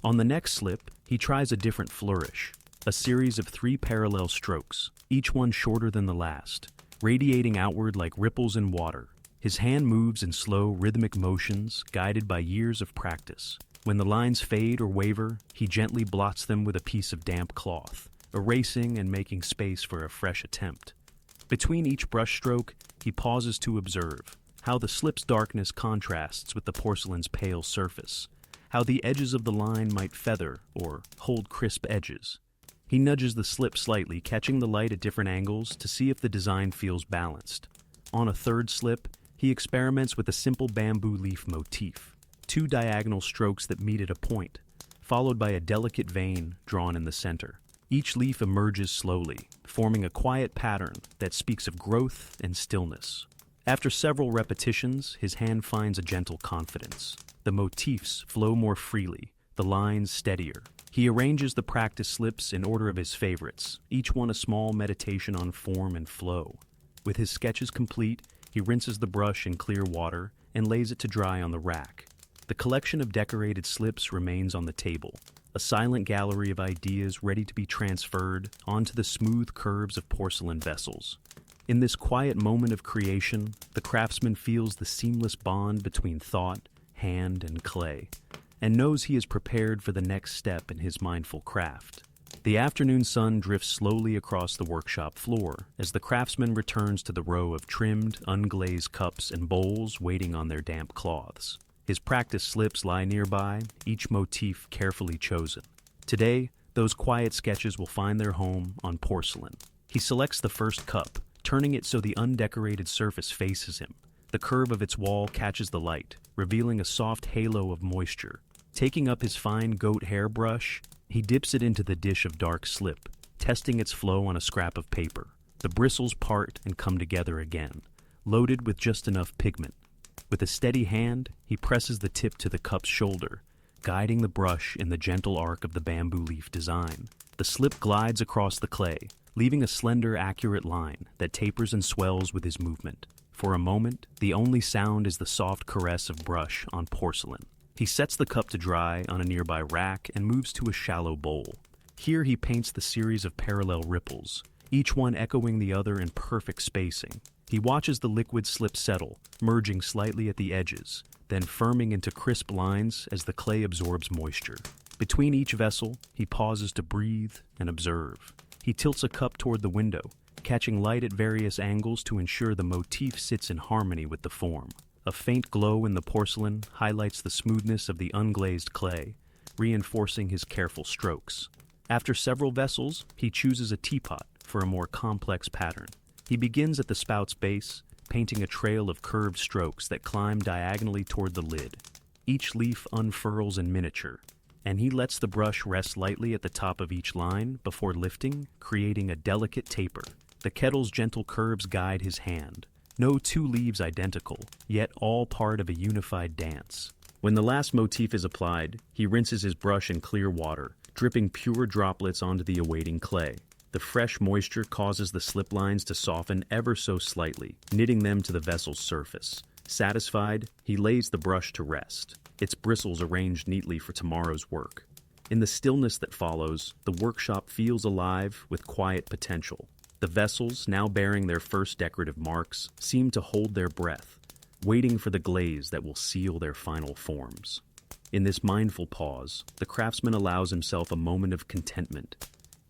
On the next slip, he tries a different flourish, a series of 3 parallel strokes, each one shorter than the last, radiating outward like ripples in water. His hand moves in slow, rhythmic motions, guided by years of practice. When the lines fade or waver, he gently blots them with a piece of damp cloth, erasing and making space for a fresh attempt. Between each brushstroke, he pauses to observe how the slip's darkness contrasts with the porcelain's pale surface, how the edges of the line might feather or hold crisp edges. He nudges the slip slightly, catching the light at different angles to see if the design feels balanced. On a third slip, he experiments with a simple bamboo leaf motif, 2 diagonal strokes that meet at a point, followed by a delicate vein drawn in the center. Each leaf emerges slowly, forming a quiet pattern that speaks of growth and stillness. After several repetitions, his hand finds a gentle confidence. The motifs flow more freely, the lines steadier. He arranges the practice slips in order of his favorites, each one a small meditation on form and flow. With his sketches complete, he rinses the brush in clear water and lays it to dry on the rack. The collection of decorated slips remains on the table, a silent gallery of ideas ready to be transferred onto the smooth curves of porcelain vessels. In this quiet moment of creation, the craftsman feels the seamless bond between thought, hand, and clay, and knows he is prepared for the next step in his mindful craft. The afternoon sun drifts slowly across the workshop floor as the craftsman returns to the row of trimmed, unglazed cups and bowls waiting on their damp cloths. His practice slips lie nearby, each motif carefully chosen. Today, those quiet sketches will find their home on porcelain. He selects the first cup, turning it so the undecorated surface faces him. The curve of its wall catches the light, revealing a soft halo of moisture. Taking up his fine goat hair brush, he dips it into the dish of dark slip, testing its flow on a scrap of paper. The bristles part and come together again, loaded with just enough pigment. With a steady hand, he presses the tip to the cup's shoulder, guiding the brush in the gentle arc of the bamboo leaf design. The slip glides across the clay, leaving a slender, accurate line that tapers and swells with his movement. For a moment, the only sound is the soft caress of brush on porcelain. He sets the cup to dry on a nearby rack and moves to a shallow bowl. Here he paints the series of parallel ripples, each one echoing the other in perfect spacing. He watches the liquid slip settle, merging slightly at the edges, then firming into crisp lines as the clay absorbs moisture. Between each vessel, he pauses to breathe and observe. He tilts a cup toward the window, catching light at various angles to ensure the motif sits in harmony with the form. A faint glow in the porcelain highlights the smoothness of the unglazed clay, reinforcing his careful strokes. After several vessels, he chooses a teapot for a more complex pattern. He begins at the spout's base, painting a trail of curved strokes that climb diagonally toward the lid. Each leaf unfurls in miniature, and he lets the brush rest lightly at the top of each line before lifting, creating a delicate taper. The kettle's gentle curves guide his hand. No 2 leaves identical, yet all part of a unified dance. When the last motif is applied, he rinses his brush in clear water, dripping pure droplets onto the awaiting clay. The fresh moisture causes the slip lines to soften ever so slightly, knitting them to the vessel's surface. Satisfied, he lays the brush to rest, its bristles arranged neatly for tomorrow's work. In the stillness that follows, the workshop feels alive with quiet potential. The vessels, now bearing their first decorative marks, seem to hold their breath, waiting for the glaze that will seal their final forms. In this mindful pause, the craftsman allows himself a moment of contentment,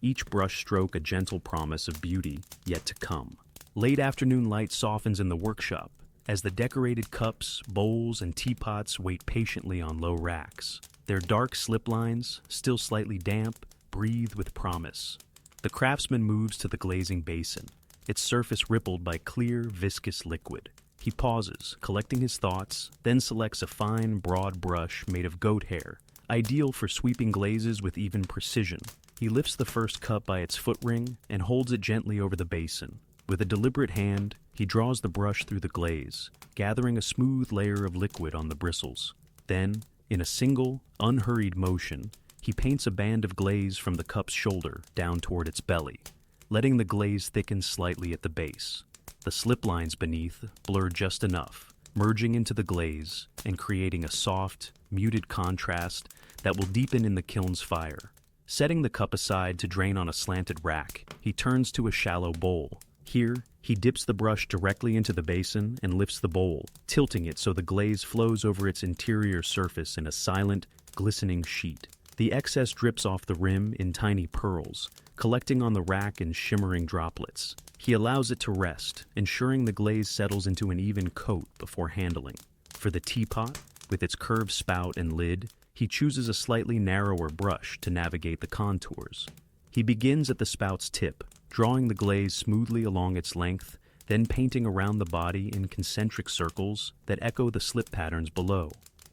each brush stroke a gentle promise of beauty yet to come. Late afternoon light softens in the workshop as the decorated cups, bowls, and teapots wait patiently on low racks. Their dark slip lines, still slightly damp, breathe with promise. The craftsman moves to the glazing basin, its surface rippled by clear, viscous liquid. He pauses, collecting his thoughts, then selects a fine, broad brush made of goat hair, ideal for sweeping glazes with even precision. He lifts the first cup by its foot ring and holds it gently over the basin. With a deliberate hand, he draws the brush through the glaze, gathering a smooth layer of liquid on the bristles. Then, in a single, unhurried motion, he paints a band of glaze from the cup's shoulder down toward its belly, letting the glaze thicken slightly at the base. The slip lines beneath blur just enough, merging into the glaze and creating a soft, muted contrast that will deepen in the kiln's fire. Setting the cup aside to drain on a slanted rack, he turns to a shallow bowl. Here, he dips the brush directly into the basin and lifts the bowl, tilting it so the glaze flows over its interior surface in a silent, glistening sheet. The excess drips off the rim in tiny pearls, collecting on the rack in shimmering droplets. He allows it to rest, ensuring the glaze settles into an even coat before handling. For the teapot, with its curved spout and lid, he chooses a slightly narrower brush to navigate the contours. He begins at the spout's tip, drawing the glaze smoothly along its length, then painting around the body in concentric circles that echo the slip patterns below.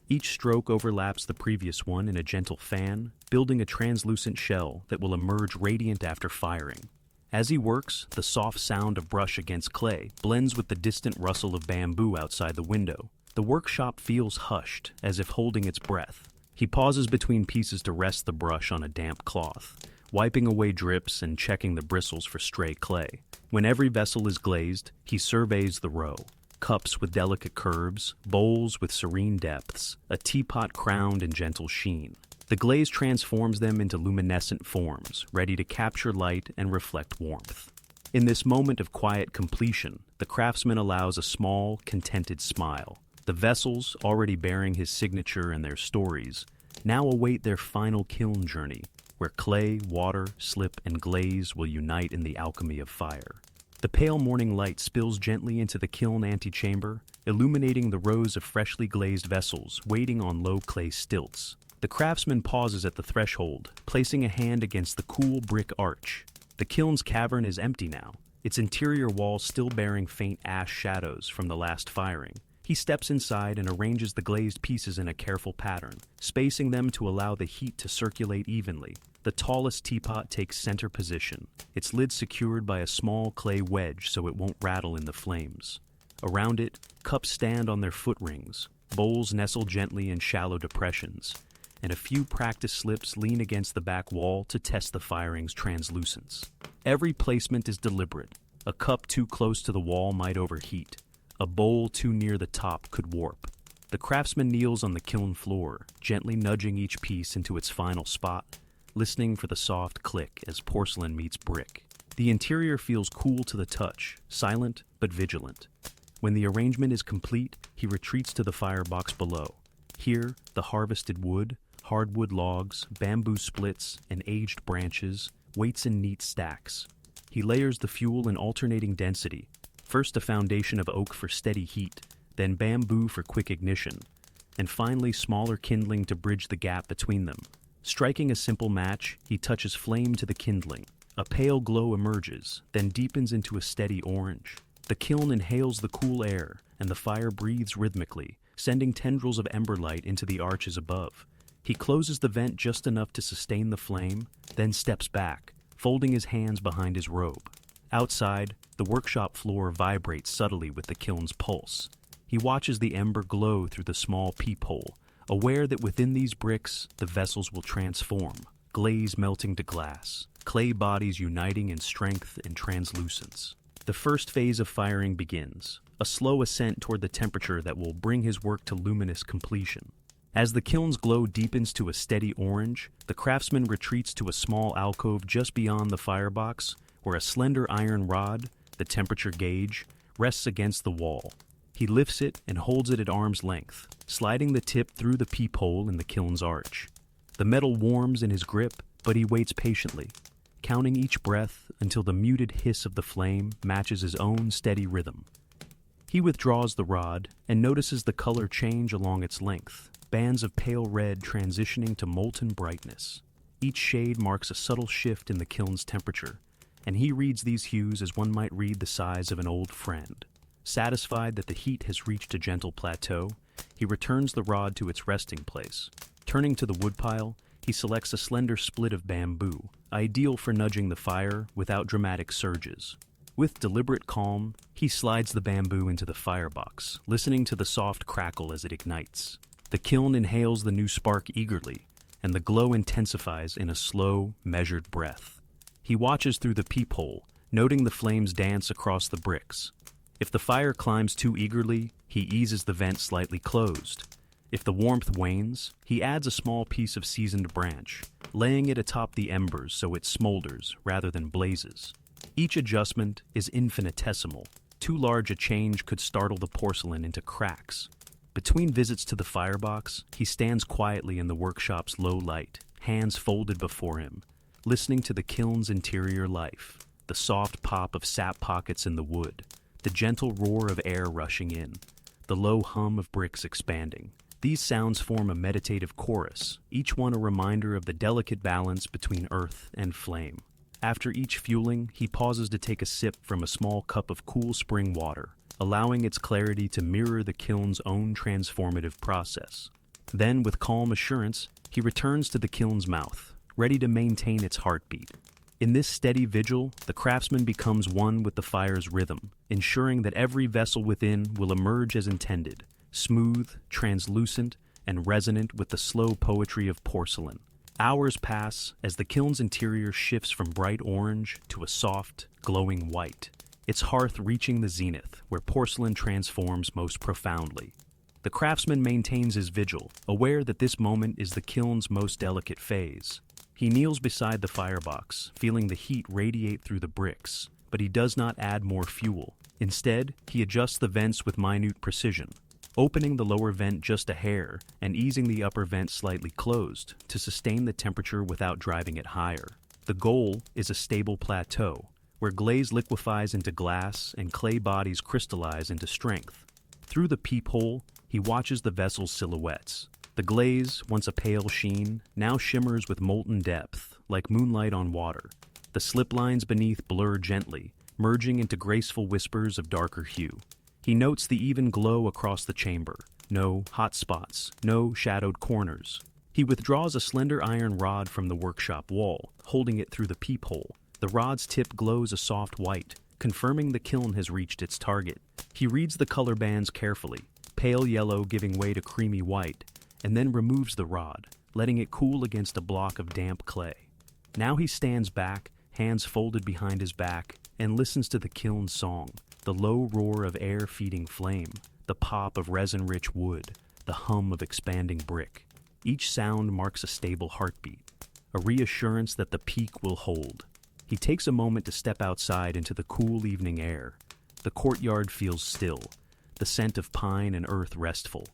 Each stroke overlaps the previous one in a gentle fan, building a translucent shell that will emerge radiant after firing. As he works, the soft sound of brush against clay blends with the distant rustle of bamboo outside the window. The workshop feels hushed, as if holding its breath. He pauses between pieces to rest the brush on a damp cloth, wiping away drips and checking the bristles for stray clay. When every vessel is glazed, he surveys the row. Cups with delicate curves, bowls with serene depths, a teapot crowned in gentle sheen. The glaze transforms them into luminescent forms, ready to capture light and reflect warmth. In this moment of quiet completion, the craftsman allows a small, contented smile. The vessels, already bearing his signature and their stories, now await their final kiln journey, where clay, water, slip, and glaze will unite in the alchemy of fire. The pale morning light spills gently into the kiln antechamber, illuminating the rows of freshly glazed vessels waiting on low clay stilts. The craftsman pauses at the threshold, placing a hand against the cool brick arch. The kiln's cavern is empty now, its interior walls still bearing faint ash shadows from the last firing. He steps inside and arranges the glazed pieces in a careful pattern, spacing them to allow the heat to circulate evenly. The tallest teapot takes center position, its lid secured by a small clay wedge so it won't rattle in the flames. Around it, cups stand on their foot rings, bowls nestle gently in shallow depressions, and a few practice slips lean against the back wall to test the firing's translucence. Every placement is deliberate. A cup too close to the wall might overheat. A bowl too near the top could warp. The craftsman kneels on the kiln floor, gently nudging each piece into its final spot, listening for the soft click as porcelain meets brick. The interior feels cool to the touch, silent but vigilant. When the arrangement is complete, he retreats to the firebox below. Here, the harvested wood, hardwood logs, bamboo splits, and aged branches waits in neat stacks. He layers the fuel in alternating density, first a foundation of oak for steady heat, then bamboo for quick ignition, and finally smaller kindling to bridge the gap between them. Striking a simple match, he touches flame to the kindling. A pale glow emerges, then deepens into a steady orange. The kiln inhales the cool air, and the fire breathes rhythmically, sending tendrils of ember light into the arches above. He closes the vent just enough to sustain the flame, then steps back, folding his hands behind his robe. Outside, the workshop floor vibrates subtly with the kiln's pulse. He watches the ember glow through the small peephole, aware that within these bricks, the vessels will transform, glaze melting to glass, clay bodies uniting in strength and translucence. The first phase of firing begins, a slow ascent toward the temperature that will bring his work to luminous completion. As the kiln's glow deepens to a steady orange, the craftsman retreats to a small alcove just beyond the firebox, where a slender iron rod, the temperature gauge, rests against the wall. He lifts it and holds it at arm's length, sliding the tip through the peephole in the kiln's arch. The metal warms in his grip, but he waits patiently, counting each breath until the muted hiss of the flame matches his own steady rhythm. He withdraws the rod and notices the color change along its length, bands of pale red transitioning to molten brightness. Each shade marks a subtle shift in the kiln's temperature, and he reads these hues as one might read the sighs of an old friend. Satisfied that the heat has reached a gentle plateau, he returns the rod to its resting place. Turning to the woodpile, he selects a slender split of bamboo, ideal for nudging the fire without dramatic surges. With deliberate calm, he slides the bamboo into the firebox, listening to the soft crackle as it ignites. The kiln inhales the new spark eagerly, and the glow intensifies in a slow, measured breath. He watches through the peephole, noting the flames dance across the bricks. If the fire climbs too eagerly, he eases the vent slightly closed. If the warmth wanes, he adds a small piece of seasoned branch, laying it atop the embers so it smolders rather than blazes. Each adjustment is infinitesimal. Too large a change could startle the porcelain into cracks. Between visits to the firebox, he stands quietly in the workshop's low light, hands folded before him, listening to the kiln's interior life, the soft pop of sap pockets in the wood, the gentle roar of air rushing in, the low hum of bricks expanding. These sounds form a meditative chorus, each one a reminder of the delicate balance between earth and flame. After each fueling, he pauses to take a sip from a small cup of cool spring water, allowing its clarity to mirror the kiln's own transformative process. Then, with calm assurance, he returns to the kiln's mouth, ready to maintain its heartbeat. In this steady vigil, the craftsman becomes one with the fire's rhythm, ensuring that every vessel within will emerge as intended, smooth, translucent, and resonant with the slow poetry of porcelain. Hours pass as the kiln's interior shifts from bright orange to a soft, glowing white, its hearth reaching the zenith, where porcelain transforms most profoundly. The craftsman maintains his vigil, aware that this moment is the kiln's most delicate phase. He kneels beside the firebox, feeling the heat radiate through the bricks, but he does not add more fuel. Instead, he adjusts the vents with minute precision, opening the lower vent just a hair and easing the upper vent slightly closed to sustain the temperature without driving it higher. The goal is a stable plateau, where glaze liquefies into glass and clay bodies crystallize into strength. Through the peephole, he watches the vessel's silhouettes. The glaze, once a pale sheen, now shimmers with molten depth, like moonlight on water. The slip lines beneath blur gently, merging into graceful whispers of darker hue. He notes the even glow across the chamber. No hot spots, no shadowed corners. He withdraws a slender iron rod from the workshop wall, holding it through the peephole. The rod's tip glows a soft white, confirming the kiln has reached its target. He reads the color bands carefully, pale yellow giving way to creamy white, and then removes the rod, letting it cool against a block of damp clay. Now he stands back, hands folded behind his back, and listens to the kiln's song, the low roar of air feeding flame, the pop of resin-rich wood, the hum of expanding brick. Each sound marks a stable heartbeat, a reassurance that the peak will hold. He takes a moment to step outside into the cool evening air. The courtyard feels still, the scent of pine and earth restful.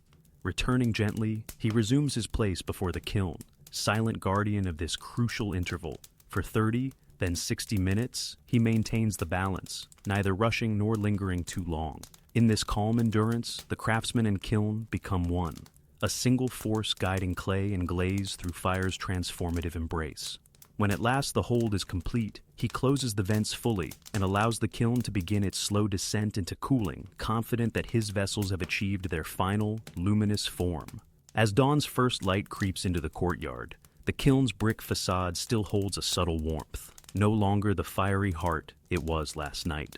Returning gently, he resumes his place before the kiln, silent guardian of this crucial interval. For 30, then 60 minutes, he maintains the balance, neither rushing nor lingering too long. In this calm endurance, the craftsman and kiln become one, a single force guiding clay and glaze through fire's transformative embrace. When at last the hold is complete, he closes the vents fully and allows the kiln to begin its slow descent into cooling, confident that his vessels have achieved their final, luminous form. As dawn's first light creeps into the courtyard, the kiln's brick facade still holds a subtle warmth, no longer the fiery heart it was last night.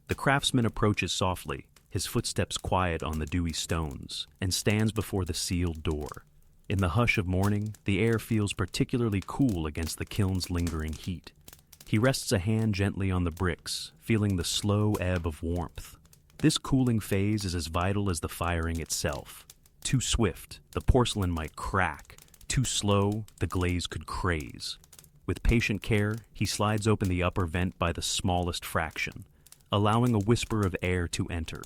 The craftsman approaches softly, his footsteps quiet on the dewy stones, and stands before the sealed door. In the hush of morning, the air feels particularly cool against the kiln's lingering heat. He rests a hand gently on the bricks, feeling the slow ebb of warmth. This cooling phase is as vital as the firing itself. Too swift, the porcelain might crack. Too slow, the glaze could craze. With patient care, he slides open the upper vent by the smallest fraction, allowing a whisper of air to enter.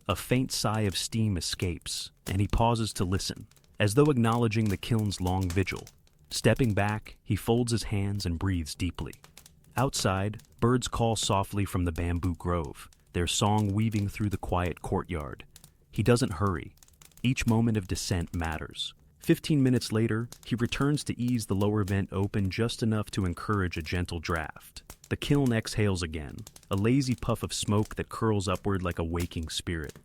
A faint sigh of steam escapes, and he pauses to listen, as though acknowledging the kiln's long vigil. Stepping back, he folds his hands and breathes deeply. Outside, birds call softly from the bamboo grove, their song weaving through the quiet courtyard. He doesn't hurry. Each moment of descent matters. 15 minutes later, he returns to ease the lower vent open just enough to encourage a gentle draft. The kiln exhales again, a lazy puff of smoke that curls upward like a waking spirit.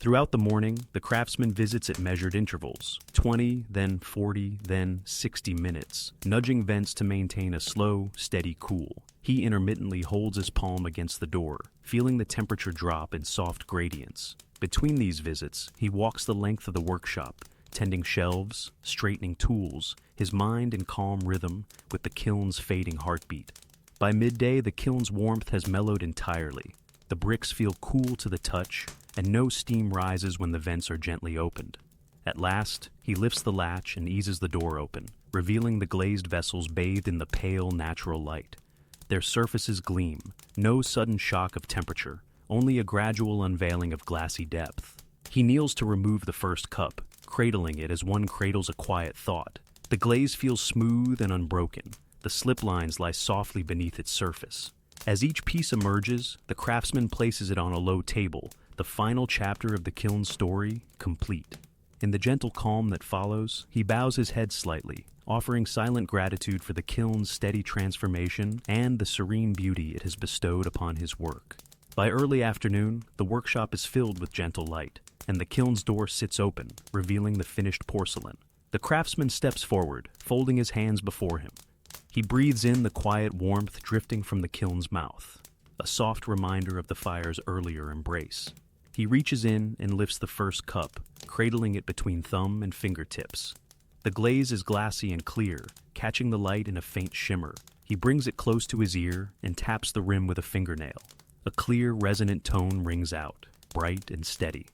Throughout the morning, the craftsman visits at measured intervals, 20, then 40, then 60 minutes, nudging vents to maintain a slow, steady cool. He intermittently holds his palm against the door, feeling the temperature drop in soft gradients. Between these visits, he walks the length of the workshop, tending shelves, straightening tools, his mind in calm rhythm with the kiln's fading heartbeat. By midday, the kiln's warmth has mellowed entirely. The bricks feel cool to the touch, and no steam rises when the vents are gently opened. At last, he lifts the latch and eases the door open, revealing the glazed vessels bathed in the pale, natural light. Their surfaces gleam, no sudden shock of temperature, only a gradual unveiling of glassy depth. He kneels to remove the first cup, cradling it as one cradles a quiet thought. The glaze feels smooth and unbroken. The slip lines lie softly beneath its surface. As each piece emerges, the craftsman places it on a low table, the final chapter of the kiln's story complete. In the gentle calm that follows, he bows his head slightly, offering silent gratitude for the kiln's steady transformation and the serene beauty it has bestowed upon his work. By early afternoon, the workshop is filled with gentle light, and the kiln's door sits open, revealing the finished porcelain. The craftsman steps forward, folding his hands before him. He breathes in the quiet warmth drifting from the kiln's mouth, a soft reminder of the fire's earlier embrace. He reaches in and lifts the first cup, cradling it between thumb and fingertips. The glaze is glassy and clear, catching the light in a faint shimmer. He brings it close to his ear and taps the rim with a fingernail. A clear, resonant tone rings out, bright and steady.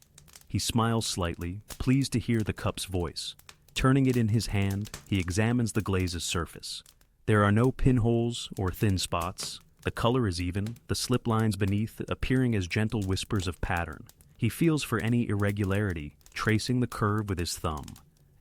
He smiles slightly, pleased to hear the cup's voice. Turning it in his hand, he examines the glaze's surface. There are no pinholes or thin spots. The color is even, the slip lines beneath appearing as gentle whispers of pattern. He feels for any irregularity, tracing the curve with his thumb.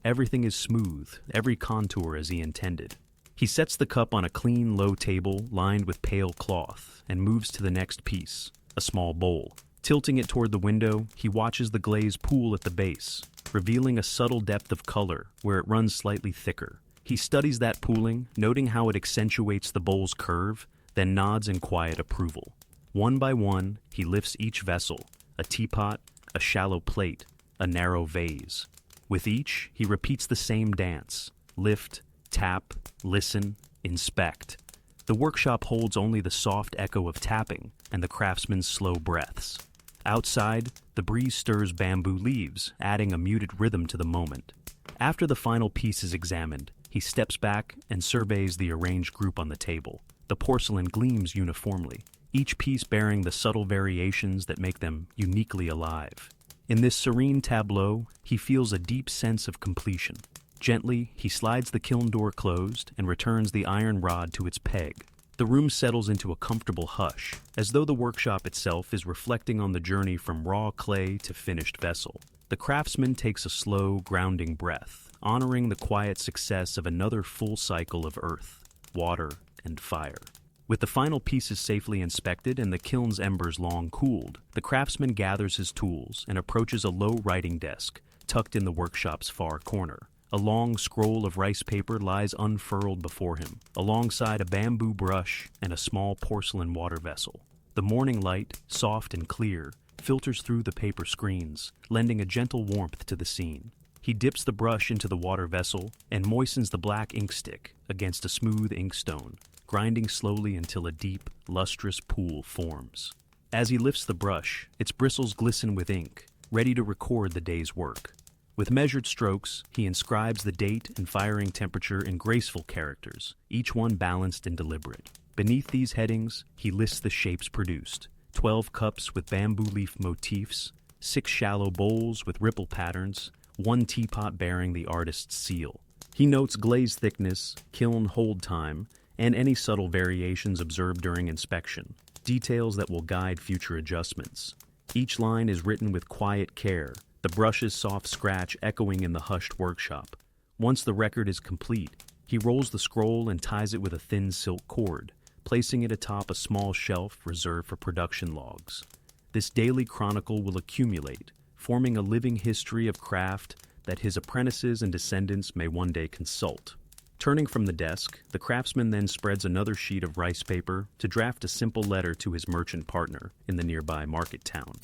Everything is smooth, every contour as he intended. He sets the cup on a clean, low table lined with pale cloth and moves to the next piece, a small bowl. Tilting it toward the window, he watches the glaze pool at the base, revealing a subtle depth of color where it runs slightly thicker. He studies that pooling, noting how it accentuates the bowl's curve, then nods in quiet approval. One by one, he lifts each vessel, a teapot, a shallow plate, a narrow vase. With each, he repeats the same dance: lift, tap, listen, inspect. The workshop holds only the soft echo of tapping and the craftsman's slow breaths. Outside, the breeze stirs bamboo leaves, adding a muted rhythm to the moment. After the final piece is examined, he steps back and surveys the arranged group on the table. The porcelain gleams uniformly, each piece bearing the subtle variations that make them uniquely alive. In this serene tableau, he feels a deep sense of completion. Gently, he slides the kiln door closed and returns the iron rod to its peg. The room settles into a comfortable hush, as though the workshop itself is reflecting on the journey from raw clay to finished vessel. The craftsman takes a slow, grounding breath, honoring the quiet success of another full cycle of earth, water, and fire. With the final pieces safely inspected and the kiln's embers long cooled, the craftsman gathers his tools and approaches a low writing desk tucked in the workshop's far corner. A long scroll of rice paper lies unfurled before him, alongside a bamboo brush and a small porcelain water vessel. The morning light, soft and clear, filters through the paper screens, lending a gentle warmth to the scene. He dips the brush into the water vessel and moistens the black ink stick against a smooth inkstone, grinding slowly until a deep, lustrous pool forms. As he lifts the brush, its bristles glisten with ink, ready to record the day's work. With measured strokes, he inscribes the date and firing temperature in graceful characters, each one balanced and deliberate. Beneath these headings, he lists the shapes produced: 12 cups with bamboo leaf motifs, 6 shallow bowls with ripple patterns, 1 teapot bearing the artist's seal. He notes glaze thickness, kiln hold time, and any subtle variations observed during inspection, details that will guide future adjustments. Each line is written with quiet care, the brush's soft scratch echoing in the hushed workshop. Once the record is complete, he rolls the scroll and ties it with a thin silk cord, placing it atop a small shelf reserved for production logs. This daily chronicle will accumulate, forming a living history of craft that his apprentices and descendants may one day consult. Turning from the desk, the craftsman then spreads another sheet of rice paper to draft a simple letter to his merchant partner in the nearby market town.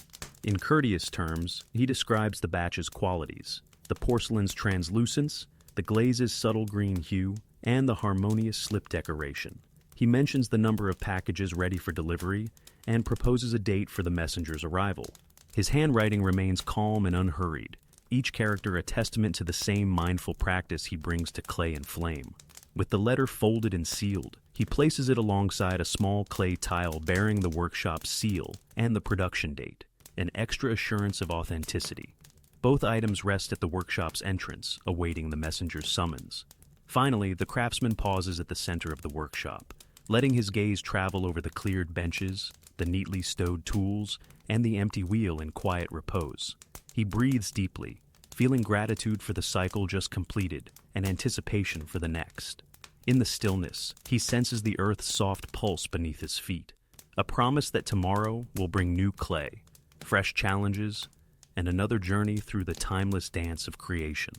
In courteous terms, he describes the batch's qualities: the porcelain's translucence, the glaze's subtle green hue, and the harmonious slip decoration. He mentions the number of packages ready for delivery and proposes a date for the messenger's arrival. His handwriting remains calm and unhurried, each character a testament to the same mindful practice he brings to clay and flame. With the letter folded and sealed, he places it alongside a small clay tile bearing the workshop's seal and the production date, an extra assurance of authenticity. Both items rest at the workshop's entrance, awaiting the messenger's summons. Finally, the craftsman pauses at the center of the workshop, letting his gaze travel over the cleared benches, the neatly stowed tools, and the empty wheel in quiet repose. He breathes deeply, feeling gratitude for the cycle just completed and anticipation for the next. In the stillness, he senses the earth's soft pulse beneath his feet, a promise that tomorrow will bring new clay, fresh challenges, and another journey through the timeless dance of creation.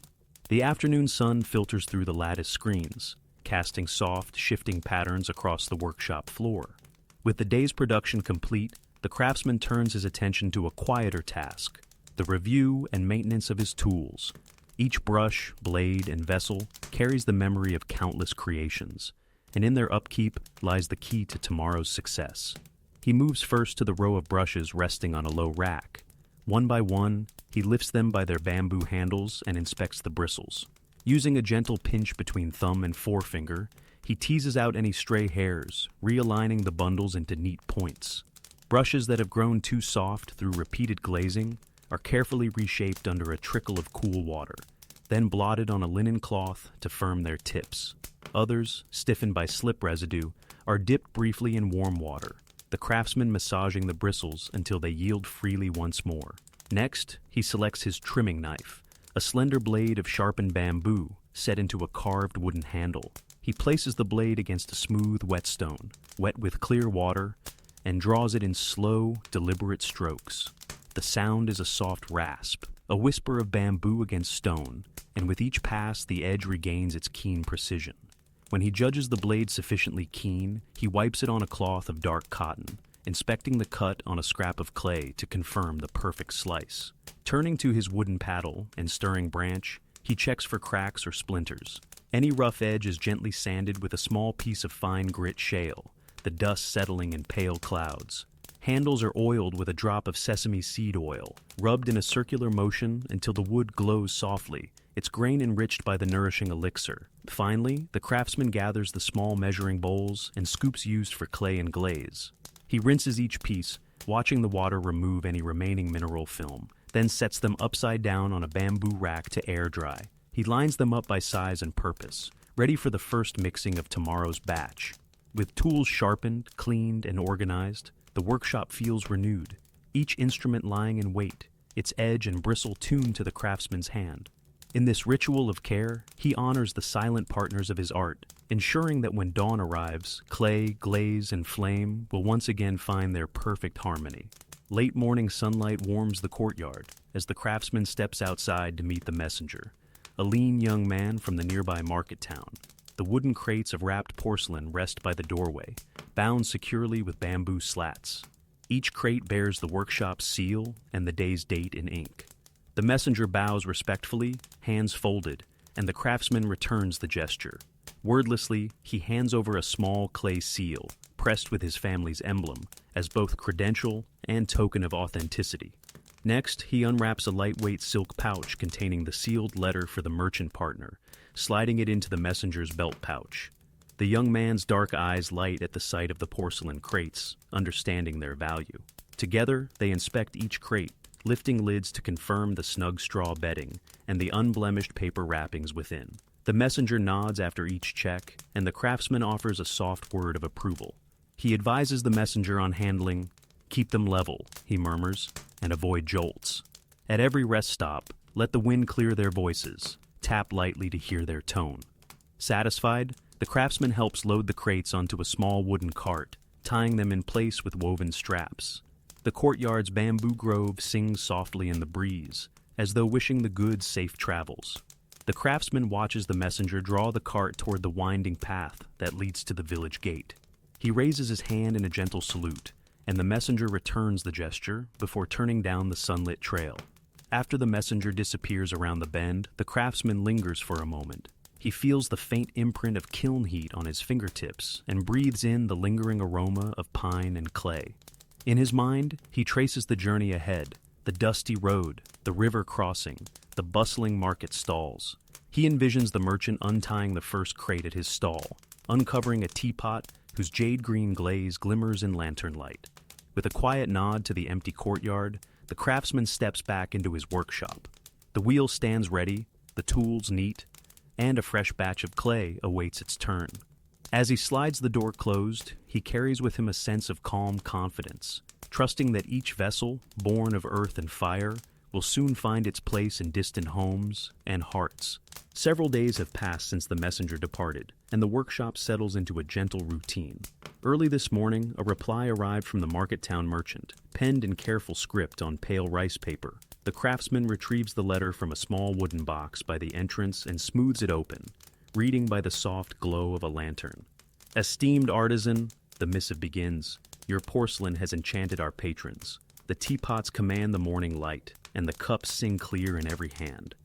The afternoon sun filters through the lattice screens, casting soft, shifting patterns across the workshop floor. With the day's production complete, the craftsman turns his attention to a quieter task, the review and maintenance of his tools. Each brush, blade, and vessel carries the memory of countless creations, and in their upkeep lies the key to tomorrow's success. He moves first to the row of brushes resting on a low rack. One by one, he lifts them by their bamboo handles and inspects the bristles. Using a gentle pinch between thumb and forefinger, he teases out any stray hairs, realigning the bundles into neat points. Brushes that have grown too soft through repeated glazing are carefully reshaped under a trickle of cool water, then blotted on a linen cloth to firm their tips. Others, stiffened by slip residue, are dipped briefly in warm water, the craftsman massaging the bristles until they yield freely once more. Next, he selects his trimming knife, a slender blade of sharpened bamboo set into a carved wooden handle. He places the blade against a smooth whetstone, wet with clear water, and draws it in slow, deliberate strokes. The sound is a soft rasp, a whisper of bamboo against stone, and with each pass the edge regains its keen precision. When he judges the blade sufficiently keen, he wipes it on a cloth of dark cotton, inspecting the cut on a scrap of clay to confirm the perfect slice. Turning to his wooden paddle and stirring branch, he checks for cracks or splinters. Any rough edge is gently sanded with a small piece of fine grit shale, the dust settling in pale clouds. Handles are oiled with a drop of sesame seed oil, rubbed in a circular motion until the wood glows softly, its grain enriched by the nourishing elixir. Finally, the craftsman gathers the small measuring bowls and scoops used for clay and glaze. He rinses each piece, watching the water remove any remaining mineral film, then sets them upside down on a bamboo rack to air dry. He lines them up by size and purpose, ready for the first mixing of tomorrow's batch. With tools sharpened, cleaned, and organized, the workshop feels renewed, each instrument lying in wait, its edge and bristle tuned to the craftsman's hand. In this ritual of care, he honors the silent partners of his art, ensuring that when dawn arrives, clay, glaze, and flame will once again find their perfect harmony. Late morning sunlight warms the courtyard as the craftsman steps outside to meet the messenger, a lean young man from the nearby market town. The wooden crates of wrapped porcelain rest by the doorway, bound securely with bamboo slats. Each crate bears the workshop's seal and the day's date in ink. The messenger bows respectfully, hands folded, and the craftsman returns the gesture. Wordlessly, he hands over a small clay seal, pressed with his family's emblem, as both credential and token of authenticity. Next, he unwraps a lightweight silk pouch containing the sealed letter for the merchant partner, sliding it into the messenger's belt pouch. The young man's dark eyes light at the sight of the porcelain crates, understanding their value. Together, they inspect each crate, lifting lids to confirm the snug straw bedding and the unblemished paper wrappings within. The messenger nods after each check, and the craftsman offers a soft word of approval. He advises the messenger on handling. "Keep them level," he murmurs, "and avoid jolts. At every rest stop, let the wind clear their voices. Tap lightly to hear their tone." Satisfied, the craftsman helps load the crates onto a small wooden cart, tying them in place with woven straps. The courtyard's bamboo grove sings softly in the breeze, as though wishing the goods safe travels. The craftsman watches the messenger draw the cart toward the winding path that leads to the village gate. He raises his hand in a gentle salute, and the messenger returns the gesture before turning down the sunlit trail. After the messenger disappears around the bend, the craftsman lingers for a moment. He feels the faint imprint of kiln heat on his fingertips and breathes in the lingering aroma of pine and clay. In his mind, he traces the journey ahead, the dusty road, the river crossing, the bustling market stalls. He envisions the merchant untying the first crate at his stall, uncovering a teapot whose jade-green glaze glimmers in lantern light. With a quiet nod to the empty courtyard, the craftsman steps back into his workshop. The wheel stands ready, the tools neat, and a fresh batch of clay awaits its turn. As he slides the door closed, he carries with him a sense of calm confidence, trusting that each vessel, born of earth and fire, will soon find its place in distant homes and hearts. Several days have passed since the messenger departed, and the workshop settles into a gentle routine. Early this morning, a reply arrived from the market town merchant, penned in careful script on pale rice paper. The craftsman retrieves the letter from a small wooden box by the entrance and smooths it open, reading by the soft glow of a lantern. "Esteemed artisan," the missive begins, "your porcelain has enchanted our patrons. The teapots command the morning light, and the cups sing clear in every hand.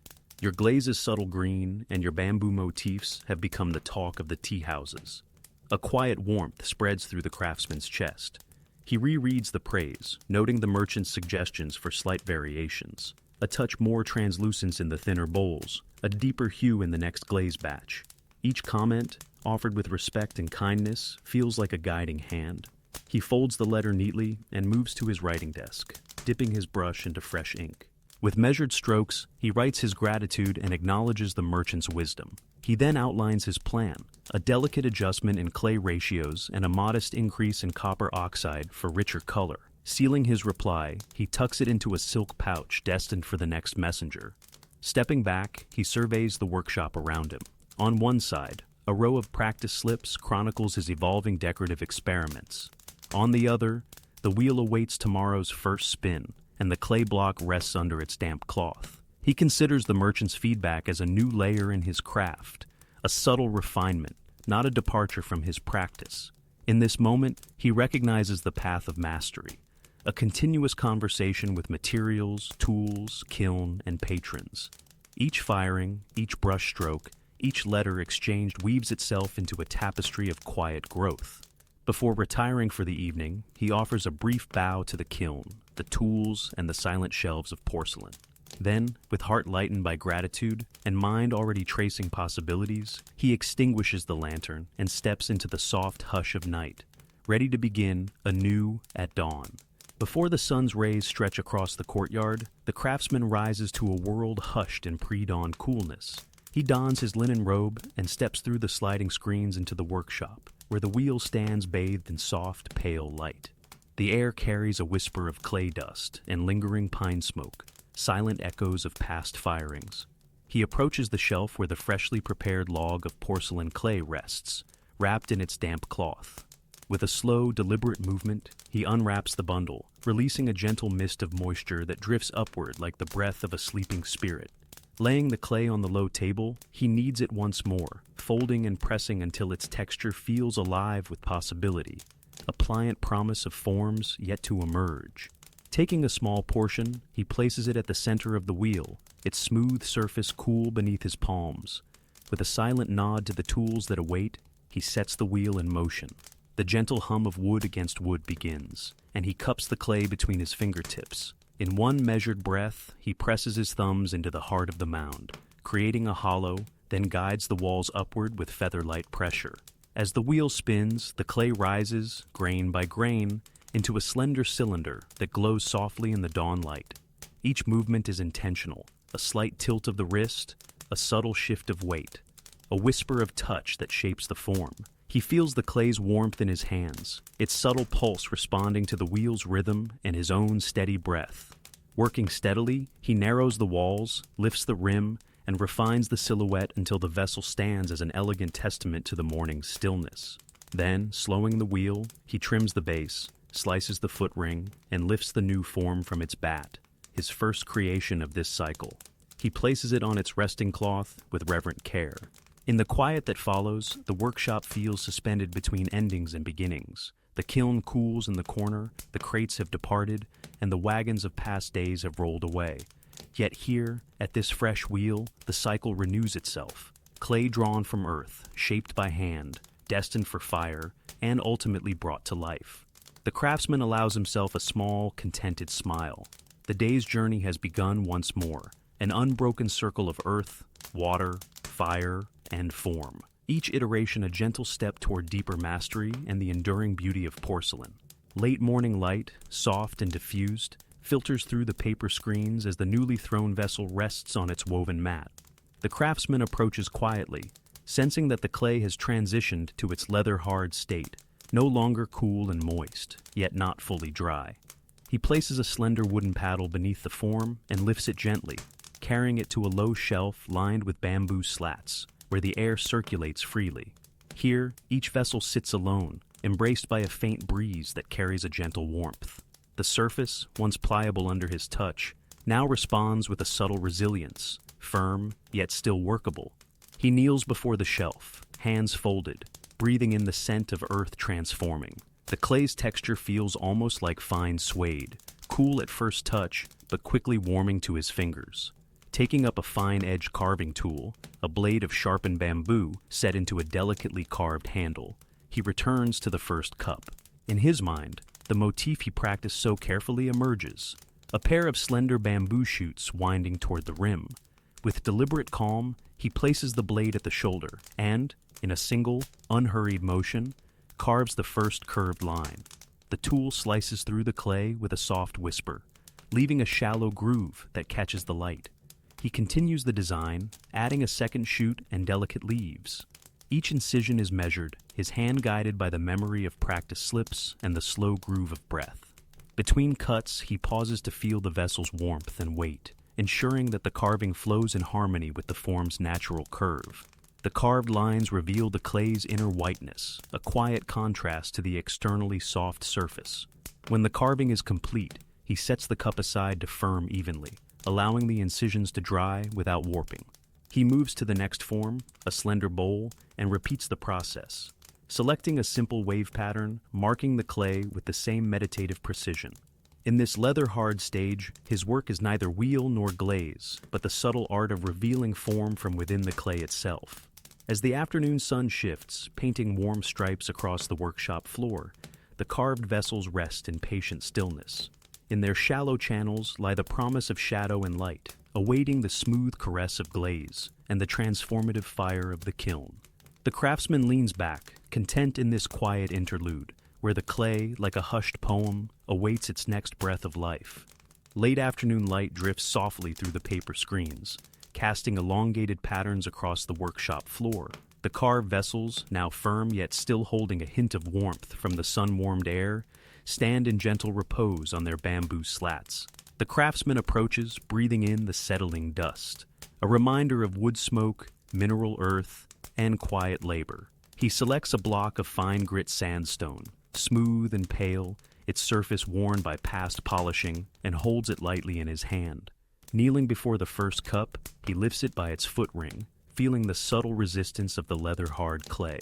Your glaze's subtle green and your bamboo motifs have become the talk of the tea houses." A quiet warmth spreads through the craftsman's chest. He rereads the praise, noting the merchant's suggestions for slight variations. A touch more translucence in the thinner bowls, a deeper hue in the next glaze batch. Each comment, offered with respect and kindness, feels like a guiding hand. He folds the letter neatly and moves to his writing desk, dipping his brush into fresh ink. With measured strokes, he writes his gratitude and acknowledges the merchant's wisdom. He then outlines his plan, a delicate adjustment in clay ratios and a modest increase in copper oxide for richer color. Sealing his reply, he tucks it into a silk pouch destined for the next messenger. Stepping back, he surveys the workshop around him. On one side, a row of practice slips chronicles his evolving decorative experiments. On the other, the wheel awaits tomorrow's first spin, and the clay block rests under its damp cloth. He considers the merchant's feedback as a new layer in his craft, a subtle refinement, not a departure from his practice. In this moment, he recognizes the path of mastery, a continuous conversation with materials, tools, kiln, and patrons. Each firing, each brushstroke, each letter exchanged weaves itself into a tapestry of quiet growth. Before retiring for the evening, he offers a brief bow to the kiln, the tools, and the silent shelves of porcelain. Then, with heart lightened by gratitude and mind already tracing possibilities, he extinguishes the lantern and steps into the soft hush of night, ready to begin anew at dawn. Before the sun's rays stretch across the courtyard, the craftsman rises to a world hushed in pre-dawn coolness. He dons his linen robe and steps through the sliding screens into the workshop, where the wheel stands bathed in soft, pale light. The air carries a whisper of clay dust and lingering pine smoke, silent echoes of past firings. He approaches the shelf where the freshly prepared log of porcelain clay rests, wrapped in its damp cloth. With a slow, deliberate movement, he unwraps the bundle, releasing a gentle mist of moisture that drifts upward like the breath of a sleeping spirit. Laying the clay on the low table, he kneads it once more, folding and pressing until its texture feels alive with possibility, a pliant promise of forms yet to emerge. Taking a small portion, he places it at the center of the wheel, its smooth surface cool beneath his palms. With a silent nod to the tools that await, he sets the wheel in motion. The gentle hum of wood against wood begins, and he cups the clay between his fingertips. In one measured breath, he presses his thumbs into the heart of the mound, creating a hollow, then guides the walls upward with feather-light pressure. As the wheel spins, the clay rises, grain by grain, into a slender cylinder that glows softly in the dawn light. Each movement is intentional, a slight tilt of the wrist, a subtle shift of weight, a whisper of touch that shapes the form. He feels the clay's warmth in his hands, its subtle pulse responding to the wheel's rhythm and his own steady breath. Working steadily, he narrows the walls, lifts the rim, and refines the silhouette until the vessel stands as an elegant testament to the morning's stillness. Then, slowing the wheel, he trims the base, slices the foot ring, and lifts the new form from its bat, his first creation of this cycle. He places it on its resting cloth with reverent care. In the quiet that follows, the workshop feels suspended between endings and beginnings. The kiln cools in the corner, the crates have departed, and the wagons of past days have rolled away. Yet here, at this fresh wheel, the cycle renews itself. Clay drawn from earth, shaped by hand, destined for fire, and ultimately brought to life. The craftsman allows himself a small, contented smile. The day's journey has begun once more, an unbroken circle of earth, water, fire, and form. Each iteration a gentle step toward deeper mastery and the enduring beauty of porcelain. Late morning light, soft and diffused, filters through the paper screens as the newly thrown vessel rests on its woven mat. The craftsman approaches quietly, sensing that the clay has transitioned to its leather-hard state, no longer cool and moist, yet not fully dry. He places a slender wooden paddle beneath the form and lifts it gently, carrying it to a low shelf lined with bamboo slats, where the air circulates freely. Here, each vessel sits alone, embraced by a faint breeze that carries a gentle warmth. The surface, once pliable under his touch, now responds with a subtle resilience, firm, yet still workable. He kneels before the shelf, hands folded, breathing in the scent of earth transforming. The clay's texture feels almost like fine suede, cool at first touch, but quickly warming to his fingers. Taking up a fine-edged carving tool, a blade of sharpened bamboo set into a delicately carved handle, he returns to the first cup. In his mind, the motif he practiced so carefully emerges, a pair of slender bamboo shoots winding toward the rim. With deliberate calm, he places the blade at the shoulder and, in a single, unhurried motion, carves the first curved line. The tool slices through the clay with a soft whisper, leaving a shallow groove that catches the light. He continues the design, adding a second shoot and delicate leaves. Each incision is measured, his hand guided by the memory of practice slips and the slow groove of breath. Between cuts, he pauses to feel the vessel's warmth and weight, ensuring that the carving flows in harmony with the form's natural curve. The carved lines reveal the clay's inner whiteness, a quiet contrast to the externally soft surface. When the carving is complete, he sets the cup aside to firm evenly, allowing the incisions to dry without warping. He moves to the next form, a slender bowl, and repeats the process, selecting a simple wave pattern, marking the clay with the same meditative precision. In this leather-hard stage, his work is neither wheel nor glaze, but the subtle art of revealing form from within the clay itself. As the afternoon sun shifts, painting warm stripes across the workshop floor, the carved vessels rest in patient stillness. In their shallow channels lie the promise of shadow and light, awaiting the smooth caress of glaze and the transformative fire of the kiln. The craftsman leans back, content in this quiet interlude, where the clay, like a hushed poem, awaits its next breath of life. Late afternoon light drifts softly through the paper screens, casting elongated patterns across the workshop floor. The carved vessels, now firm yet still holding a hint of warmth from the sun-warmed air, stand in gentle repose on their bamboo slats. The craftsman approaches, breathing in the settling dust, a reminder of wood smoke, mineral earth, and quiet labor. He selects a block of fine grit sandstone, smooth and pale, its surface worn by past polishing, and holds it lightly in his hand. Kneeling before the first cup, he lifts it by its foot ring, feeling the subtle resistance of the leather-hard clay.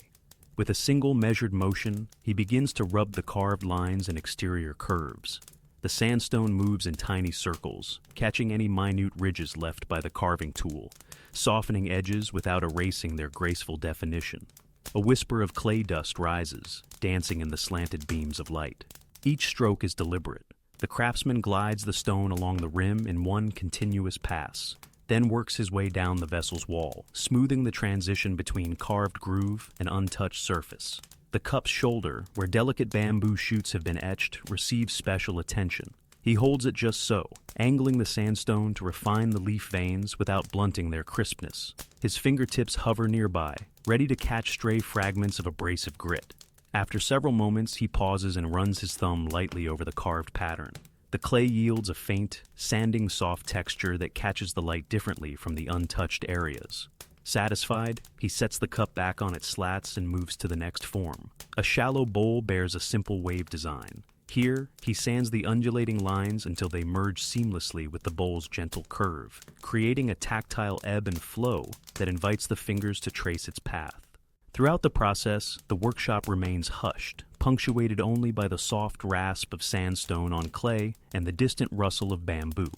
With a single measured motion, he begins to rub the carved lines and exterior curves. The sandstone moves in tiny circles, catching any minute ridges left by the carving tool, softening edges without erasing their graceful definition. A whisper of clay dust rises, dancing in the slanted beams of light. Each stroke is deliberate. The craftsman glides the stone along the rim in one continuous pass, then works his way down the vessel's wall, smoothing the transition between carved groove and untouched surface. The cup's shoulder, where delicate bamboo shoots have been etched, receives special attention. He holds it just so, angling the sandstone to refine the leaf veins without blunting their crispness. His fingertips hover nearby, ready to catch stray fragments of abrasive grit. After several moments, he pauses and runs his thumb lightly over the carved pattern. The clay yields a faint, sanding soft texture that catches the light differently from the untouched areas. Satisfied, he sets the cup back on its slats and moves to the next form. A shallow bowl bears a simple wave design. Here, he sands the undulating lines until they merge seamlessly with the bowl's gentle curve, creating a tactile ebb and flow that invites the fingers to trace its path. Throughout the process, the workshop remains hushed, punctuated only by the soft rasp of sandstone on clay and the distant rustle of bamboo.